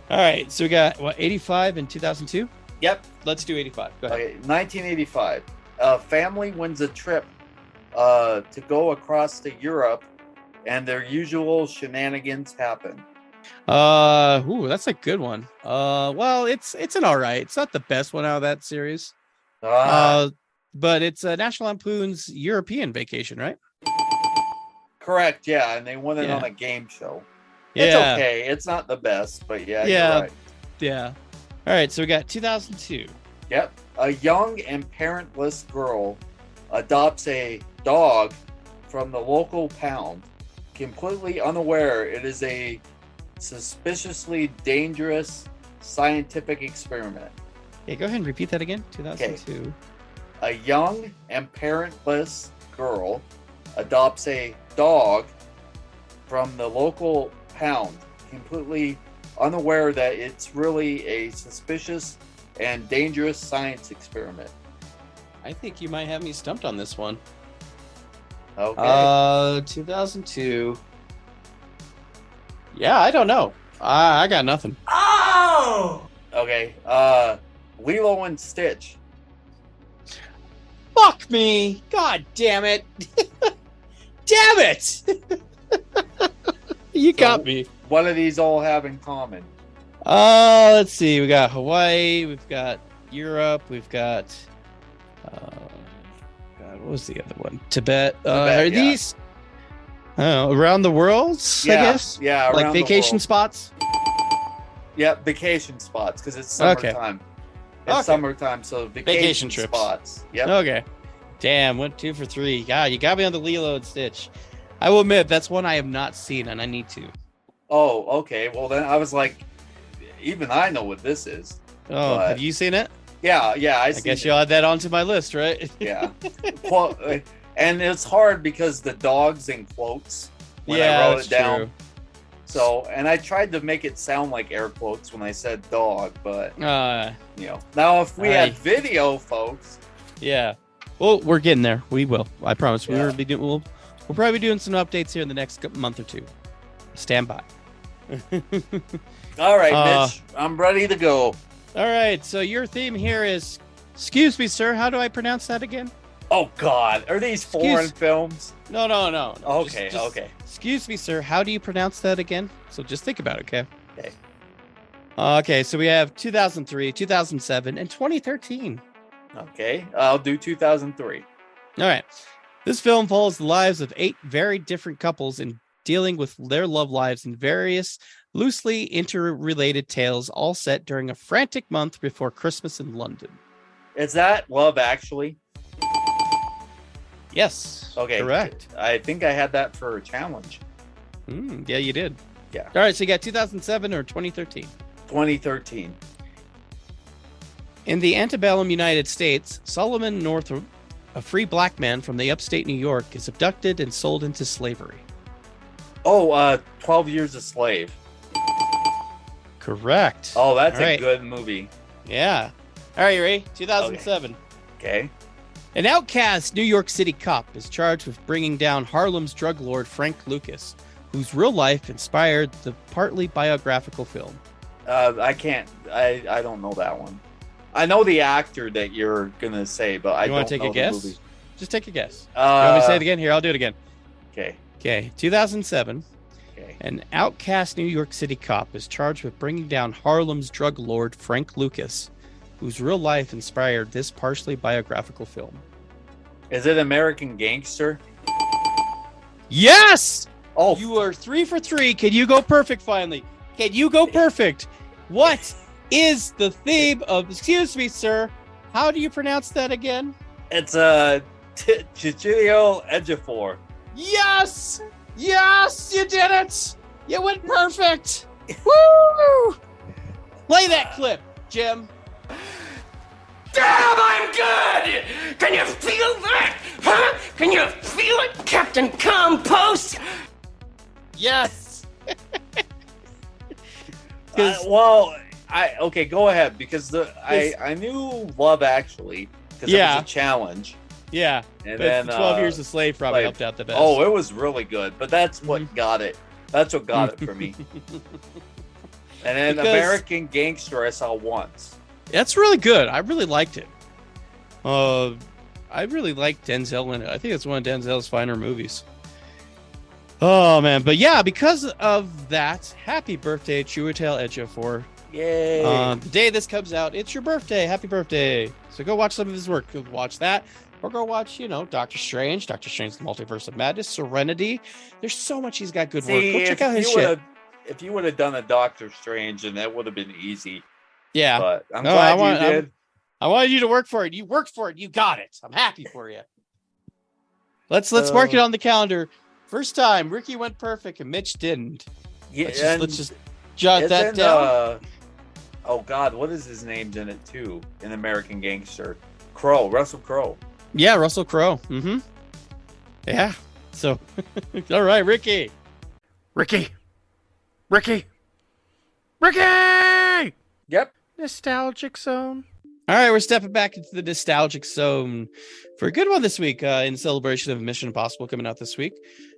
All right, so we got 85 and 2002. Yep. Let's do 85. Go ahead. Okay, 1985. A family wins a trip to go across to Europe, and their usual shenanigans happen. That's a good one. Well, it's an all right. It's not the best one out of that series. But it's National Lampoon's European Vacation, right? Correct. Yeah, and they won it on a game show. Yeah. It's okay. It's not the best, but yeah. You're right. Yeah. All right, so we got 2002. Yep. A young and parentless girl adopts a dog from the local pound, completely unaware it is a suspiciously dangerous scientific experiment. Okay, go ahead and repeat that again. 2002. Okay. A young and parentless girl adopts a dog from the local pound, completely unaware that it's really a suspicious and dangerous science experiment. I think you might have me stumped on this one. Okay. 2002. Yeah, I don't know. I got nothing. Oh! Okay. Lilo and Stitch. Fuck me! God damn it! Damn it! You got me. What do these all have in common? Let's see. We got Hawaii. We've got Europe. We've got. God, what was the other one? Tibet. Are these? I don't know, around the world? Yeah, I guess. Yeah. Like vacation spots. Yeah, vacation spots because it's summertime. It's summertime, so vacation trips. Spots. Yep. Okay. Damn, went 2 for 3. God, you got me on the Lilo and Stitch. I will admit that's one I have not seen, and I need to. Oh, okay. Well, then I was like, even I know what this is. Oh, have you seen it? Yeah. I guess you'll add that onto my list, right? Yeah. And it's hard because the dog's in quotes when I wrote it down. True. So, and I tried to make it sound like air quotes when I said dog, but now if we had video, folks. Yeah. Well, we're getting there. We will. I promise. We'll probably be doing some updates here in the next month or two. Stand by. All right, Mitch. I'm ready to go. All right. So your theme here is, excuse me, sir. How do I pronounce that again? Oh, God. Are these foreign films? No. Okay, just, okay. Excuse me, sir. How do you pronounce that again? So just think about it, okay? Okay. Okay, so we have 2003, 2007, and 2013. Okay, I'll do 2003. All right. This film follows the lives of 8 very different couples in dealing with their love lives in various loosely interrelated tales, all set during a frantic month before Christmas in London. Is that Love Actually? Yes. Okay. Correct. I think I had that for a challenge. Yeah, you did. Yeah. All right, so you got 2007 or 2013? 2013. In the antebellum United States, Solomon Northup, a free black man from the upstate New York, is abducted and sold into slavery. Oh, 12 Years a Slave. Correct. Oh, that's a good movie. Yeah. All right, you ready? 2007. Okay. An outcast New York City cop is charged with bringing down Harlem's drug lord Frank Lucas, whose real life inspired the partly biographical film. I don't know that one. I know the actor that you're gonna say, but I don't know. You want to take a guess? Movie. Just take a guess. You want me to say it again? Here, I'll do it again. Okay. 2007. Okay. An outcast New York City cop is charged with bringing down Harlem's drug lord Frank Lucas, whose real life inspired this partially biographical film. Is it American Gangster? Yes! Oh, you are 3 for 3. Can you go perfect finally? Can you go perfect? What is the theme of, excuse me, sir, how do you pronounce that again? It's Chichilio Ejiofor. Yes! Yes, you did it! You went perfect! Woo! Play that clip, Jim. Damn, I'm good! Can you feel that? Huh? Can you feel it, Captain Compost? Yes! Okay, go ahead, because I knew Love Actually, because it was a challenge. Yeah, and then 12 Years a Slave probably helped out the best. Oh, it was really good, but that's what got it. That's what got it for me. And then American Gangster I saw once. That's really good. I really liked it. I really liked Denzel in it. I think it's one of Denzel's finer movies. Oh, man. But yeah, because of that, happy birthday, Chiwetel Ejiofor. Yay. The day this comes out, it's your birthday. Happy birthday. So go watch some of his work. Go watch that. Or go watch, Doctor Strange, the Multiverse of Madness, Serenity. There's so much he's got good work. Go check out his shit. If you would have done a Doctor Strange, and that would have been easy. Yeah. But I'm glad you did. I wanted you to work for it. You worked for it. You got it. I'm happy for you. Let's mark it on the calendar. First time, Ricky went perfect and Mitch didn't. Yeah, let's just jot that down. Oh God, what is his name in it too? In American Gangster, Russell Crowe. Yeah, Russell Crowe. Mm-hmm. Yeah. So, all right, Ricky. Ricky. Yep. Nostalgic zone. All right, we're stepping back into the nostalgic zone for a good one this week. In celebration of Mission Impossible coming out this week,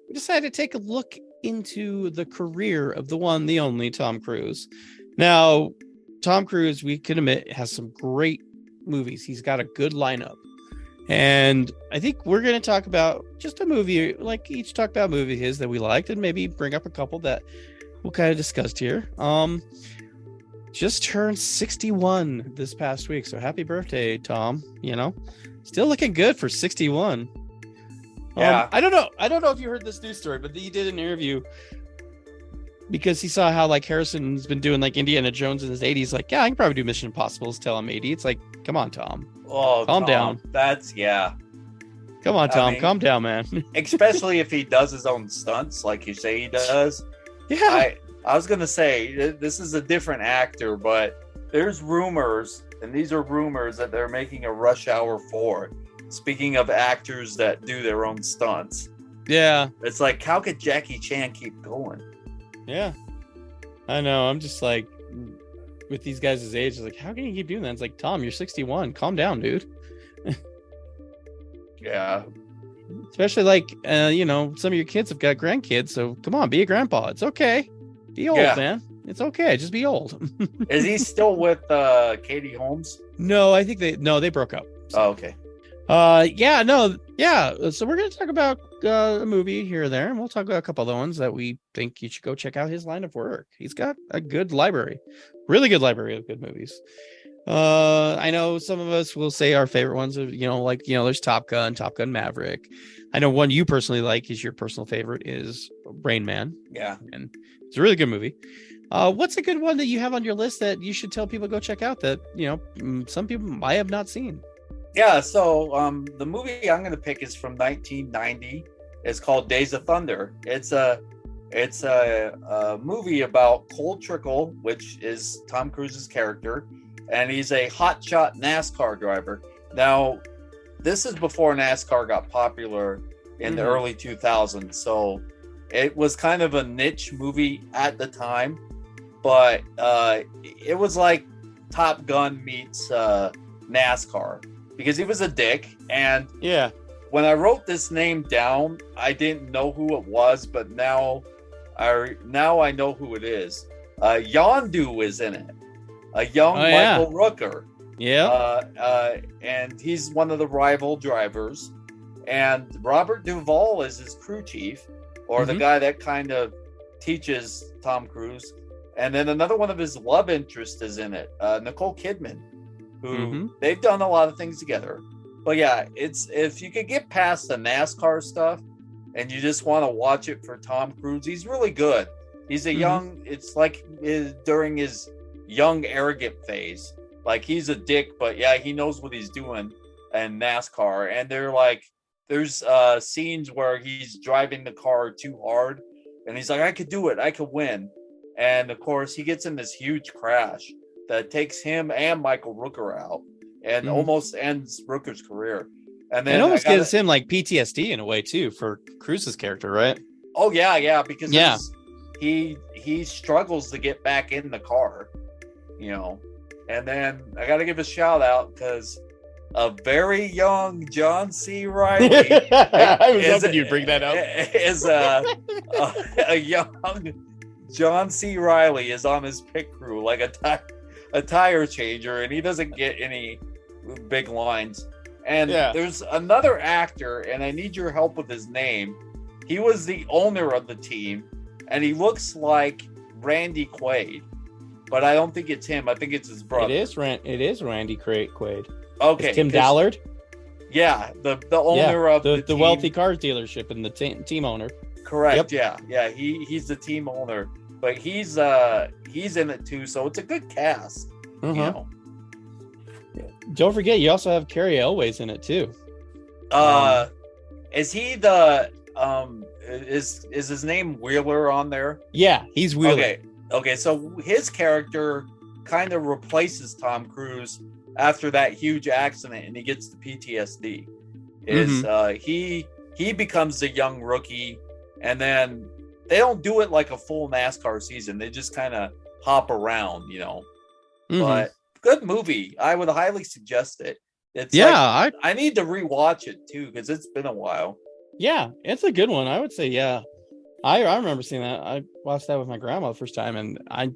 we decided to take a look into the career of the one, the only Tom Cruise. Now, Tom Cruise, we can admit, has some great movies. He's got a good lineup. And I think we're going to talk about just a movie, like each talk about a movie his that we liked, and maybe bring up a couple that we'll kind of discussed here. Just turned 61 this past week, so happy birthday, Tom. You know, still looking good for 61. Yeah. I don't know if you heard this news story, but he did an interview because he saw how like Harrison's been doing like Indiana Jones in his 80s. Like, yeah, I can probably do Mission Impossible till I'm 80. It's like, come on, Tom. Oh, calm down. That's Come on, Tom. Calm down, man. Especially if he does his own stunts, like you say he does. Yeah. I was gonna say this is a different actor, but there's rumors, and these are rumors that they're making a Rush Hour 4. Speaking of actors that do their own stunts. Yeah. It's like, how could Jackie Chan keep going? Yeah. I know. I'm just like, with these guys' age, it's like, how can you keep doing that? It's like, Tom, you're 61. Calm down, dude. Yeah. Especially like, some of your kids have got grandkids. So come on, be a grandpa. It's okay. Be old, man. It's okay. Just be old. Is he still with Katie Holmes? No, I think they broke up. So. Oh, okay. So we're going to talk about a movie here or there, and we'll talk about a couple other ones that we think you should go check out his line of work. He's got a good library, really good library of good movies. I know some of us will say our favorite ones are, there's Top Gun Maverick. I know one you personally like is your personal favorite is Rain Man. Yeah. And it's a really good movie. What's a good one that you have on your list that you should tell people to go check out that, some people might have not seen? Yeah, so the movie I'm going to pick is from 1990. It's called Days of Thunder. It's a movie about Cole Trickle, which is Tom Cruise's character, and he's a hotshot NASCAR driver. Now, this is before NASCAR got popular in the early 2000s, so it was kind of a niche movie at the time, but it was like Top Gun meets NASCAR. Because he was a dick, and when I wrote this name down, I didn't know who it was, but now I know who it is. Yondu is in it, a young Michael Rooker. Yeah, and he's one of the rival drivers, and Robert Duvall is his crew chief, or the guy that kind of teaches Tom Cruise, and then another one of his love interests is in it, Nicole Kidman. Who they've done a lot of things together. But yeah, it's if you could get past the NASCAR stuff and you just want to watch it for Tom Cruise, he's really good. He's a young, it's like during his young arrogant phase. Like he's a dick, but yeah, he knows what he's doing in NASCAR. And they're like, there's scenes where he's driving the car too hard and he's like, I could do it, I could win. And of course he gets in this huge crash that takes him and Michael Rooker out and almost ends Rooker's career. And then it almost gives him like PTSD in a way too for Cruise's character, right? Oh yeah, because he struggles to get back in the car, And then I got to give a shout out because a very young John C. Reilly. I was hoping you'd bring that up. Is a young John C. Reilly is on his pit crew like a tire changer, and he doesn't get any big lines. And there's another actor, and I need your help with his name. He was the owner of the team, and he looks like Randy Quaid, but I don't think it's him. I think it's his brother. It is Randy Quaid. Okay, it's Tim Ballard. Yeah, the owner of the wealthy car dealership and the team owner. Correct. Yep. Yeah. He's the team owner. But he's in it too, so it's a good cast. Don't forget, you also have Carrie Elways in it too. Is he the is his name Wheeler on there? Yeah, he's Wheeler. Okay. So his character kind of replaces Tom Cruise after that huge accident, and he gets the PTSD. He becomes a young rookie, and then they don't do it like a full NASCAR season. They just kind of hop around, But good movie. I would highly suggest it. It's I need to rewatch it too because it's been a while. Yeah, it's a good one. I would say, yeah. I remember seeing that. I watched that with my grandma the first time, and I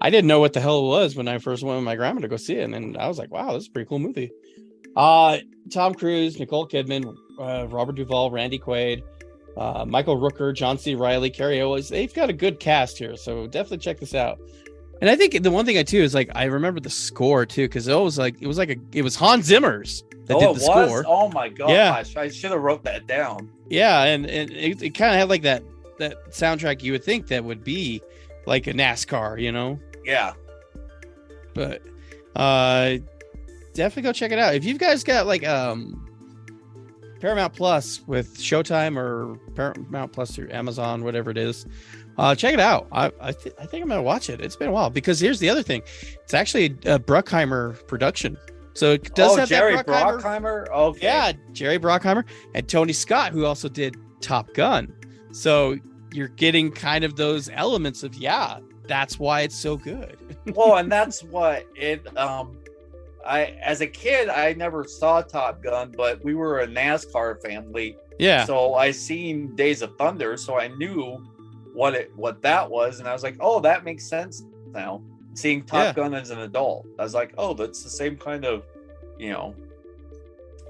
didn't know what the hell it was when I first went with my grandma to go see it, and then I was like, wow, this is a pretty cool movie. Tom Cruise, Nicole Kidman, Robert Duvall, Randy Quaid, Michael Rooker, John C. Reilly, Carrie Elwes. They've got a good cast here, so definitely check this out. And I think the one thing is like I remember the score too, because it was Hans Zimmer's that did the score. Oh my gosh, yeah. I should have wrote that down. Yeah, and it kind of had like that soundtrack you would think that would be like a NASCAR, Yeah. But definitely go check it out. If you guys got like Paramount Plus with Showtime or Paramount Plus through Amazon, whatever it is, check it out. I think I'm gonna watch it. It's been a while because here's the other thing. It's actually a Bruckheimer production. So it does have Jerry that Bruckheimer. Okay. Yeah, Jerry Bruckheimer and Tony Scott, who also did Top Gun. So you're getting kind of those elements of, that's why it's so good. Well, and that's what it, as a kid, I never saw Top Gun, but we were a NASCAR family. Yeah. So I seen Days of Thunder, so I knew what that was. And I was like, oh, that makes sense now. Seeing Top Gun as an adult, I was like, oh, that's the same kind of,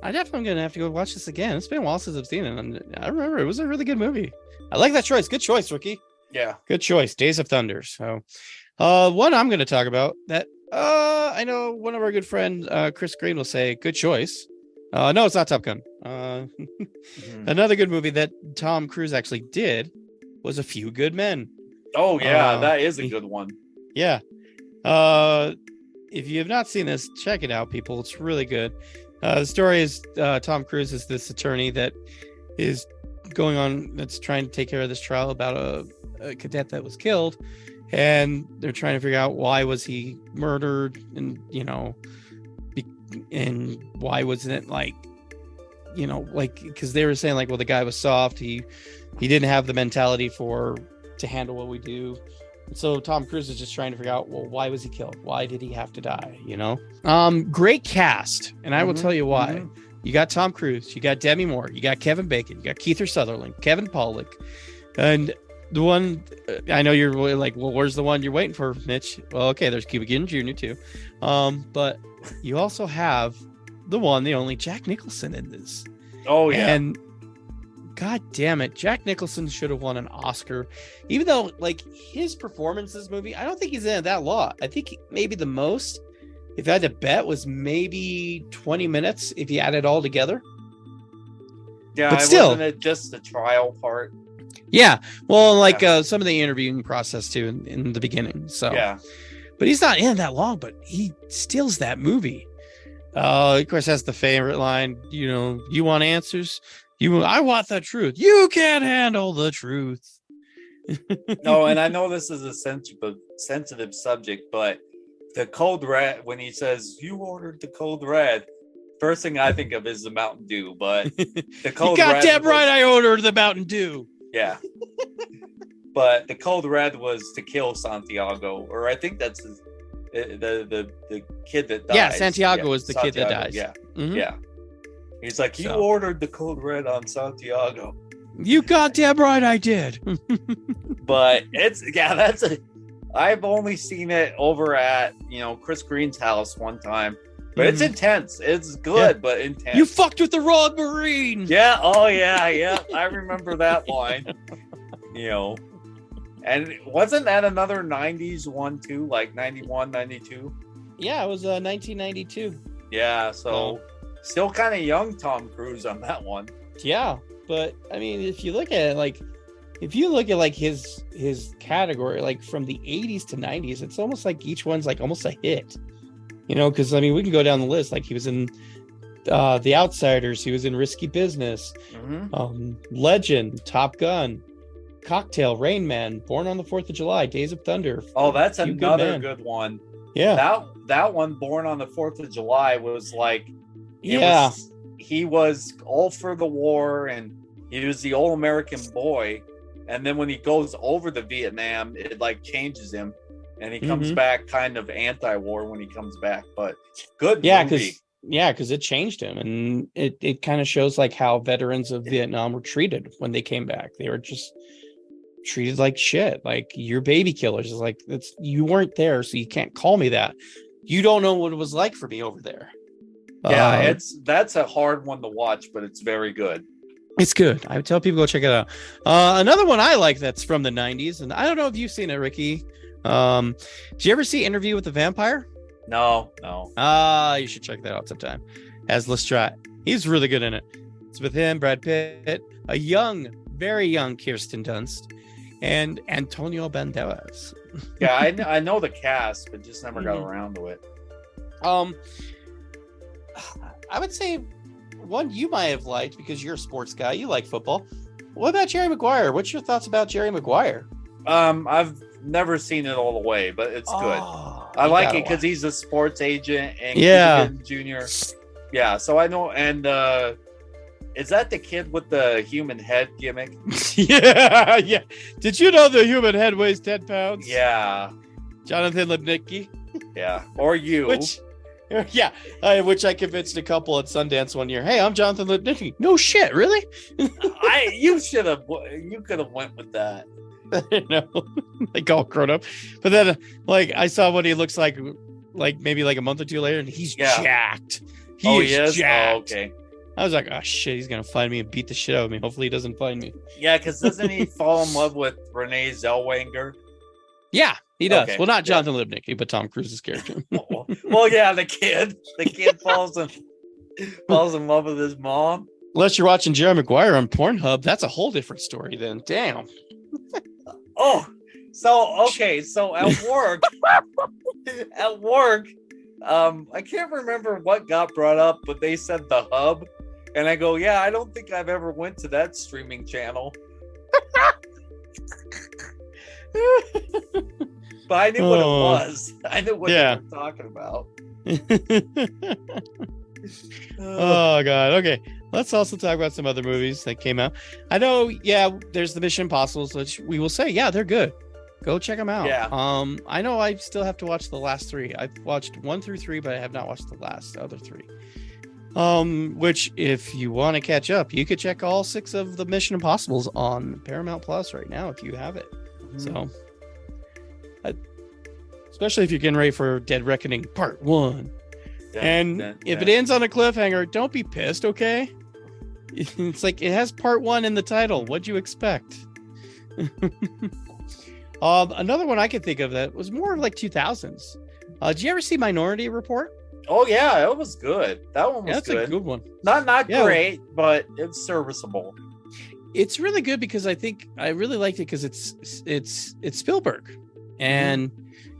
I definitely am going to have to go watch this again. It's been a while since I've seen it. And I remember it was a really good movie. I like that choice. Good choice, Ricky. Yeah. Good choice. Days of Thunder. So one I'm going to talk about that I know one of our good friends, Chris Green, will say, good choice. No, it's not Top Gun. Another good movie that Tom Cruise actually did was A Few Good Men. Oh, yeah. That is a good one. Yeah. If you have not seen this, check it out, people. It's really good. The story is Tom Cruise is this attorney that is that's trying to take care of this trial about a cadet that was killed, and they're trying to figure out why was he murdered, and and why wasn't it like because they were saying like, well, the guy was soft, he didn't have the mentality to handle what we do. So Tom Cruise is just trying to figure out, well, why was he killed? Why did he have to die? Great cast. And I will tell you why. You got Tom Cruise, you got Demi Moore, you got Kevin Bacon, you got Kiefer Sutherland, Kevin Pollak. And the one, I know you're really like, well, where's the one you're waiting for, Mitch? Well, okay, there's Cuba Gooding Jr. too. But you also have the one, the only Jack Nicholson in this. Oh, yeah. And God damn it, Jack Nicholson should have won an Oscar, even though like his performance in this movie, I don't think he's in it that long. I think maybe the most, if I had to bet, was maybe 20 minutes if you add it all together. Yeah, but still, wasn't it just the trial part? Yeah, well, like some of the interviewing process too in the beginning. So yeah, but he's not in that long, but he steals that movie. Of course, that's the favorite line. You want answers? I want the truth. You can't handle the truth. No, and I know this is a sensitive subject, but the Code Red, when he says, you ordered the Code Red, first thing I think of is the Mountain Dew, but the Code Red. You got damn right I ordered the Mountain Dew. Yeah. But the Code Red was to kill Santiago, or I think that's the kid that dies. Yeah, Santiago was the kid that dies. Yeah. Mm-hmm. Yeah. He's like, you ordered the Code Red on Santiago. You goddamn right I did. But I've only seen it over at, Chris Green's house one time. But it's intense. It's good, but intense. You fucked with the wrong Marine. Yeah. Oh, yeah. Yeah. I remember that line. And wasn't that another 90s one too? Like 91, 92? Yeah, it was 1992. Yeah. So still kind of young Tom Cruise on that one. Yeah. But I mean, if you look at it, his category, like from the 80s to 90s, it's almost like each one's like almost a hit. Because I mean, we can go down the list. Like he was in The Outsiders, he was in Risky Business, Legend, Top Gun, Cocktail, Rain Man, Born on the 4th of July, Days of Thunder. Oh, that's another good one. Yeah, that one, Born on the 4th of July, was like, he was all for the war, and he was the all-American boy, and then when he goes over to Vietnam, it like changes him, and he comes back kind of anti-war when he comes back. But good movie. Because it changed him, and it kind of shows like how veterans of Vietnam were treated when they came back. They were just treated like shit, like you're baby killers. It's like you weren't there, so you can't call me that. You don't know what it was like for me over there. Yeah, that's a hard one to watch, but it's very good. It's good. I would tell people go check it out. Another one I like that's from the 90s, and I don't know if you've seen it, Ricky. Did you ever see Interview with the Vampire? No. You should check that out sometime. As Lestrade, he's really good in it. It's with him, Brad Pitt, a young, very young Kirsten Dunst, and Antonio Banderas. Yeah, I know the cast, but just never got around to it. I would say one you might have liked because you're a sports guy. You like football. What about Jerry Maguire? What's your thoughts about Jerry Maguire? I've never seen it all the way, but it's good. I like it because he's a sports agent and Junior. Yeah, so I know. And is that the kid with the human head gimmick? yeah. Did you know the human head weighs 10 pounds? Yeah. Jonathan Lipnicki. Yeah, or you. Which I convinced a couple at Sundance one year. Hey, I'm Jonathan Lipnicki. No shit, really? You could have went with that. I know, like all grown up. But then, like, I saw what he looks like maybe like a month or two later, and he's jacked. He is jacked. Oh, okay. I was like, oh shit, he's gonna find me and beat the shit out of me. Hopefully, he doesn't find me. Yeah, because doesn't he fall in love with Renee Zellweger? Yeah, he does. Okay. Well, not Jonathan Lipnicki, but Tom Cruise's character. Well, yeah, the kid falls in love with his mom. Unless you're watching Jerry Maguire on Pornhub, that's a whole different story. Then, damn. So at work, I can't remember what got brought up, but they said the Hub, and I go, yeah, I don't think I've ever went to that streaming channel. But I knew what it was. I knew what they were talking about. Oh god. Okay, let's also talk about some other movies that came out. I know, there's the Mission Impossibles, which we will say, they're good. Go check them out. I know I still have to watch the last three. I've watched 1 through 3, but I have not watched the other 3. Which, if you want to catch up, you could check all 6 of the Mission Impossibles on Paramount Plus right now if you have it. So, especially if you're getting ready for Dead Reckoning Part 1. If it ends on a cliffhanger, don't be pissed, okay? It's like it has Part 1 in the title. What'd you expect? Another one I could think of that was more like 2000s. Did you ever see Minority Report? Oh yeah, it was good. That one was good. That's a good one. Not great, but it's serviceable. It's really good because I think I really liked it because it's Spielberg, and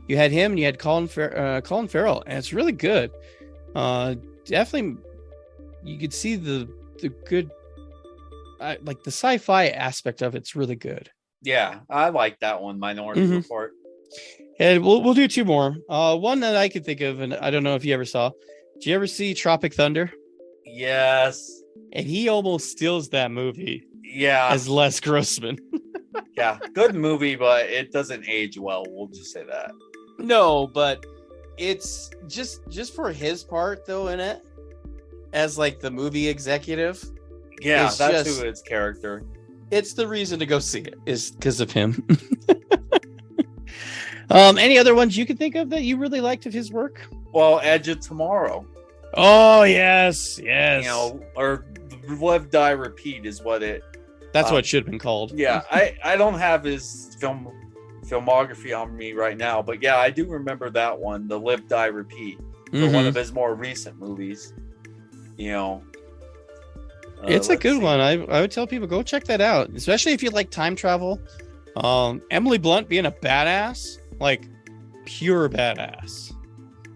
you had him and you had Colin Farrell, and it's really good. Definitely, you could see the good, like the sci-fi aspect of it's really good. Yeah, I like that one, Minority Report. And we'll do 2 more. One that I could think of, and I don't know if you ever saw. Did you ever see Tropic Thunder? Yes. And he almost steals that movie. Yeah. As Les Grossman. Yeah, good movie, but it doesn't age well. We'll just say that. No, but it's just for his part though in it, as like the movie executive. Yeah, that's who his character. It's the reason to go see it is because of him. Any other ones you can think of that you really liked of his work? Well, Edge of Tomorrow. Oh yes. You know, or Live, Die, Repeat is what it. That's what it should have been called. Yeah, I don't have his filmography on me right now, but yeah, I do remember that one, the Live, Die, Repeat, for one of his more recent movies. You know, it's a good one. I would tell people go check that out, especially if you like time travel. Emily Blunt being a badass, like pure badass.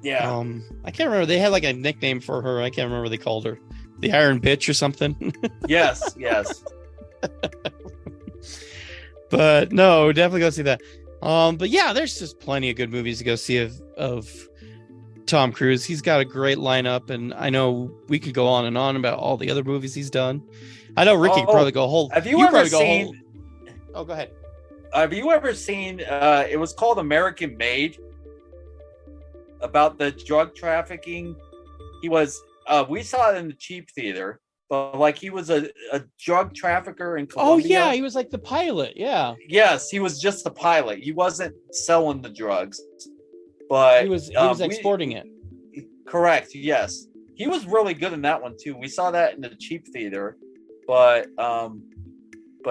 Yeah. I can't remember. They had like a nickname for her. I can't remember what they called her. The Iron Bitch or something. Yes. But no, definitely go see that. But yeah, there's just plenty of good movies to go see of Tom Cruise. He's got a great lineup, and I know we could go on and on about all the other movies he's done. I know Ricky could probably go whole. Have you ever seen? Oh, go ahead. Have you ever seen? It was called American Made. About the drug trafficking. He was. We saw it in the cheap theater, but like he was a drug trafficker in Colombia. Oh yeah, he was like the pilot. Yeah. Yes, he was just the pilot. He wasn't selling the drugs, but he was exporting it. Correct. Yes, he was really good in that one too. We saw that in the cheap theater, but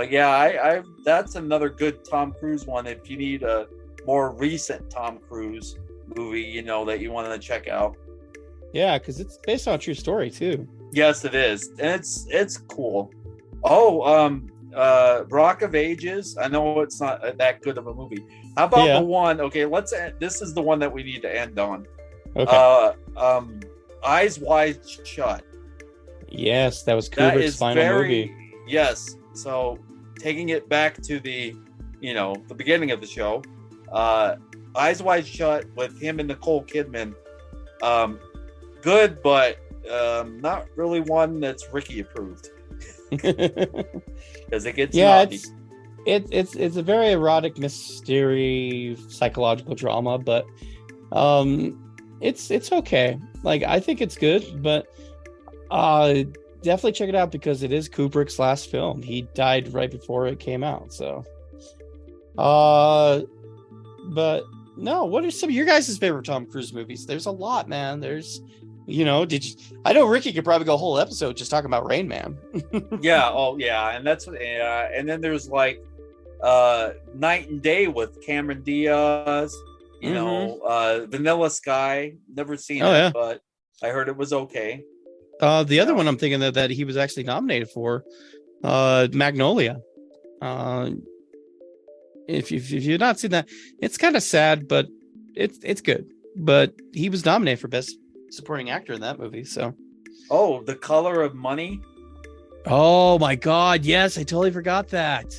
yeah, I that's another good Tom Cruise one. If you need a more recent Tom Cruise movie, you know, that you want to check out. Yeah, because it's based on a true story too. Yes, it is, and it's cool. Oh, Rock of Ages. I know it's not that good of a movie. How about the one? Okay, let's. This is the one that we need to end on. Okay. Eyes Wide Shut. Yes, that was Kubrick's final movie. Yes. So taking it back to the beginning of the show, Eyes Wide Shut with him and Nicole Kidman. Good, but not really one that's Ricky approved. Because it gets naughty. It's a very erotic mystery psychological drama, but it's okay. Like, I think it's good, but definitely check it out because it is Kubrick's last film. He died right before it came out, so but no, what are some of your guys' favorite Tom Cruise movies? There's a lot, man. There's I know Ricky could probably go a whole episode just talking about Rain Man. Yeah, and that's and then there's like Night and Day with Cameron Diaz, you know, Vanilla Sky. Never seen it, but I heard it was okay. The other one I'm thinking that he was actually nominated for, Magnolia. If you've not seen that, it's kind of sad, but it's good. But he was nominated for Best Supporting Actor in that movie. So, The Color of Money. Oh my God! Yes, I totally forgot that.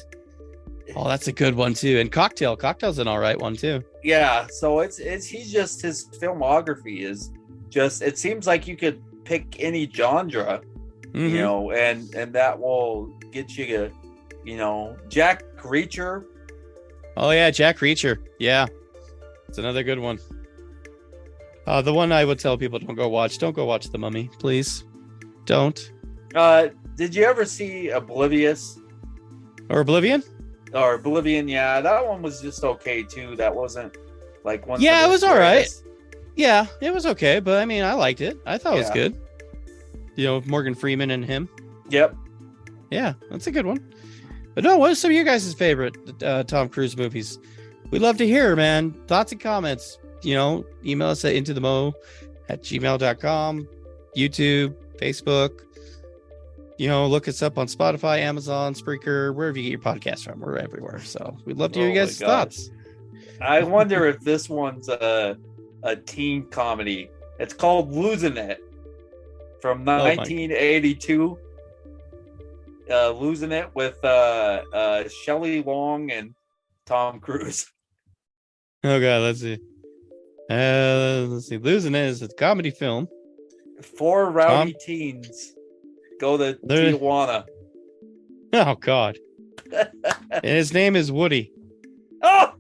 Oh, that's a good one too. And Cocktail's an all right one too. Yeah. So he's just, his filmography is just. It seems like you could pick any genre, you know, and that will get you to, Jack Reacher. Oh yeah, Jack Reacher. Yeah, it's another good one. The one I would tell people don't go watch The Mummy, please. Don't. Did you ever see Oblivious? Or Oblivion? Or Oblivion, yeah. That one was just okay too. That wasn't like one. Yeah, it was all right. Yeah, it was okay, but I mean, I liked it. I thought it was good. Morgan Freeman and him. Yep. Yeah, that's a good one. But no, what are some of your guys' favorite Tom Cruise movies? We'd love to hear, man. Thoughts and comments. Email us at intothemo@gmail.com, YouTube, Facebook. Look us up on Spotify, Amazon, Spreaker, wherever you get your podcast from. We're everywhere. So we'd love to hear you guys' thoughts. I wonder if this one's a teen comedy. It's called Losing It from 1982. Losing It with Shelley Long and Tom Cruise. Oh God, let's see. Losing It is a comedy film. 4 rowdy teens go to Tijuana. Oh God. And his name is Woody. Oh.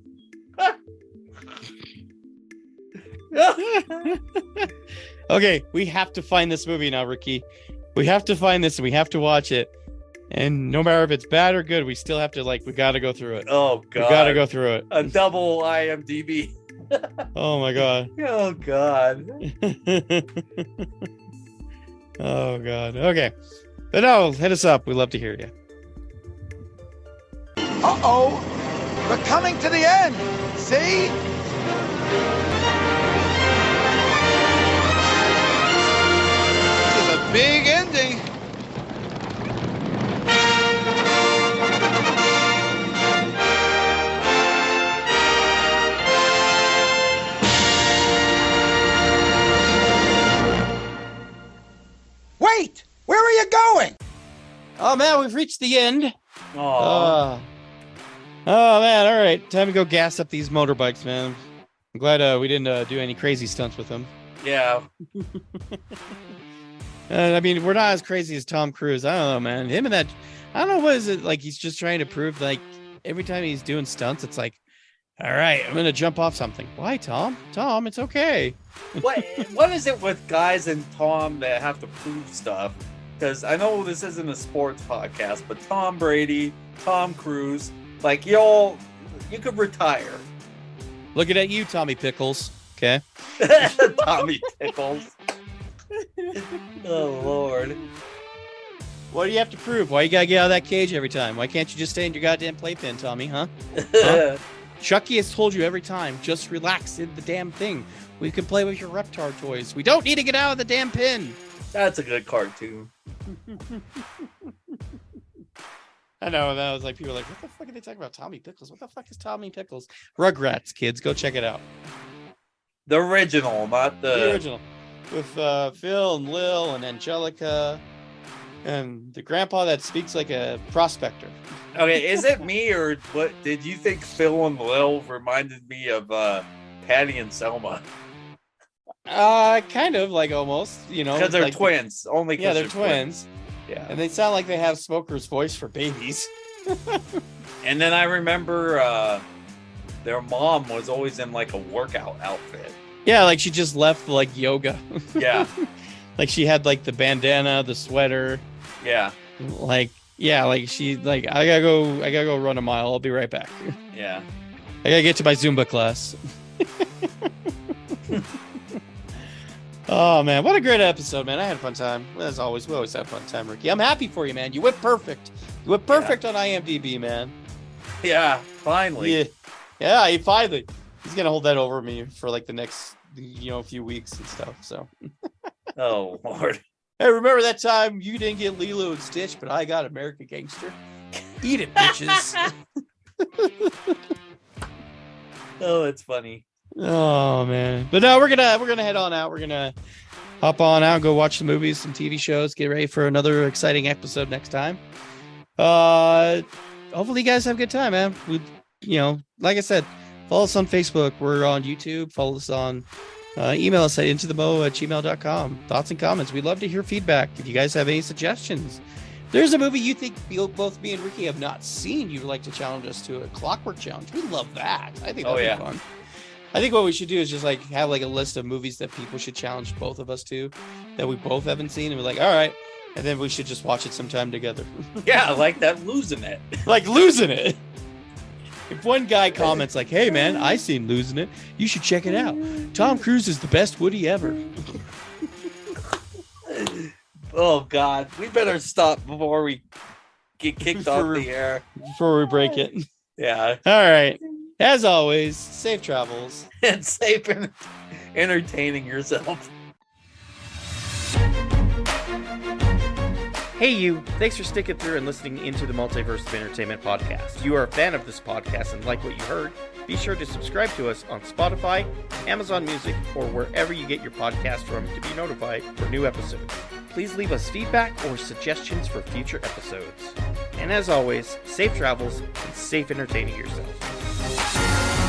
Okay, we have to find this movie now, Ricky. We have to find this and we have to watch it. And no matter if it's bad or good, we still have to we gotta go through it. Oh God. We gotta go through it. A double IMDb. Oh my God. Oh God. Oh God. Okay. But no, hit us up. We'd love to hear you. Uh-oh. We're coming to the end. See? This is a big ending. Wait! Where are you going? Oh man, we've reached the end. Oh man, all right. Time to go gas up these motorbikes, man. I'm glad we didn't do any crazy stunts with them. Yeah. I mean, we're not as crazy as Tom Cruise. I don't know, man. Him and that, I don't know, what is it like? He's just trying to prove every time he's doing stunts, it's like, all right, I'm gonna jump off something. Why, Tom? Tom, it's okay. What is it with guys and Tom that have to prove stuff? Because I know this isn't a sports podcast, but Tom Brady, Tom Cruise, like you could retire. Looking at you, Tommy Pickles. Okay. Tommy Pickles. Oh Lord. What do you have to prove? Why you gotta get out of that cage every time? Why can't you just stay in your goddamn playpen, Tommy? Huh? Chucky has told you every time, just relax in the damn thing. We can play with your Reptar toys. We don't need to get out of the damn pin. That's a good cartoon. I know, that was like, people were like, what the fuck are they talking about? Tommy Pickles? What the fuck is Tommy Pickles? Rugrats, kids, go check it out. The original, not the original. With Phil and Lil and Angelica and the grandpa that speaks like a prospector. Okay, is it me or what? Did you think Phil and Lil reminded me of Patty and Selma? Kind of, like, almost, you know, because they're like, twins. Only yeah, they're twins. Yeah, and they sound like they have Smoker's voice for babies. And then I remember their mom was always in like a workout outfit. Yeah, like she just left like yoga. Yeah. Like she had like the bandana, the sweater. Yeah. Like, yeah, like she like, I gotta go run a mile. I'll be right back. Yeah. I gotta get to my Zumba class. Oh man, what a great episode, man. I had a fun time. As always, we always have a fun time, Ricky. I'm happy for you, man. You went perfect. You went perfect on IMDb, man. Yeah, finally. Yeah, he finally. He's gonna hold that over me for like the next, few weeks and stuff. So. Oh Lord. Hey, remember that time you didn't get Lilo and Stitch, but I got American Gangster? Eat it, bitches. Oh, it's funny. Oh man. But no, we're gonna head on out. We're gonna hop on out and go watch some movies, some TV shows, get ready for another exciting episode next time. Hopefully you guys have a good time, man. We, like I said, follow us on Facebook. We're on YouTube. Follow us on email us at intothemo@gmail.com. Thoughts and comments. We'd love to hear feedback. If you guys have any suggestions, there's a movie you think both me and Ricky have not seen, you'd like to challenge us to a Clockwork Challenge. We love that. I think that'd be fun. I think what we should do is just like have like a list of movies that people should challenge both of us to that we both haven't seen, and we're like, all right, and then we should just watch it sometime together. Yeah, like that Losing It. Like Losing It. If one guy comments like, hey man, I seen Losing It, you should check it out. Tom Cruise is the best Woody ever. Oh God, we better stop before we get kicked off the air. Before we break it. Yeah. All right. As always, safe travels. And safe and entertaining yourself. Hey you, thanks for sticking through and listening into the Multiverse of Entertainment podcast. If you are a fan of this podcast and like what you heard, be sure to subscribe to us on Spotify, Amazon Music, or wherever you get your podcast from to be notified for new episodes. Please leave us feedback or suggestions for future episodes. And as always, safe travels and safe entertaining yourself.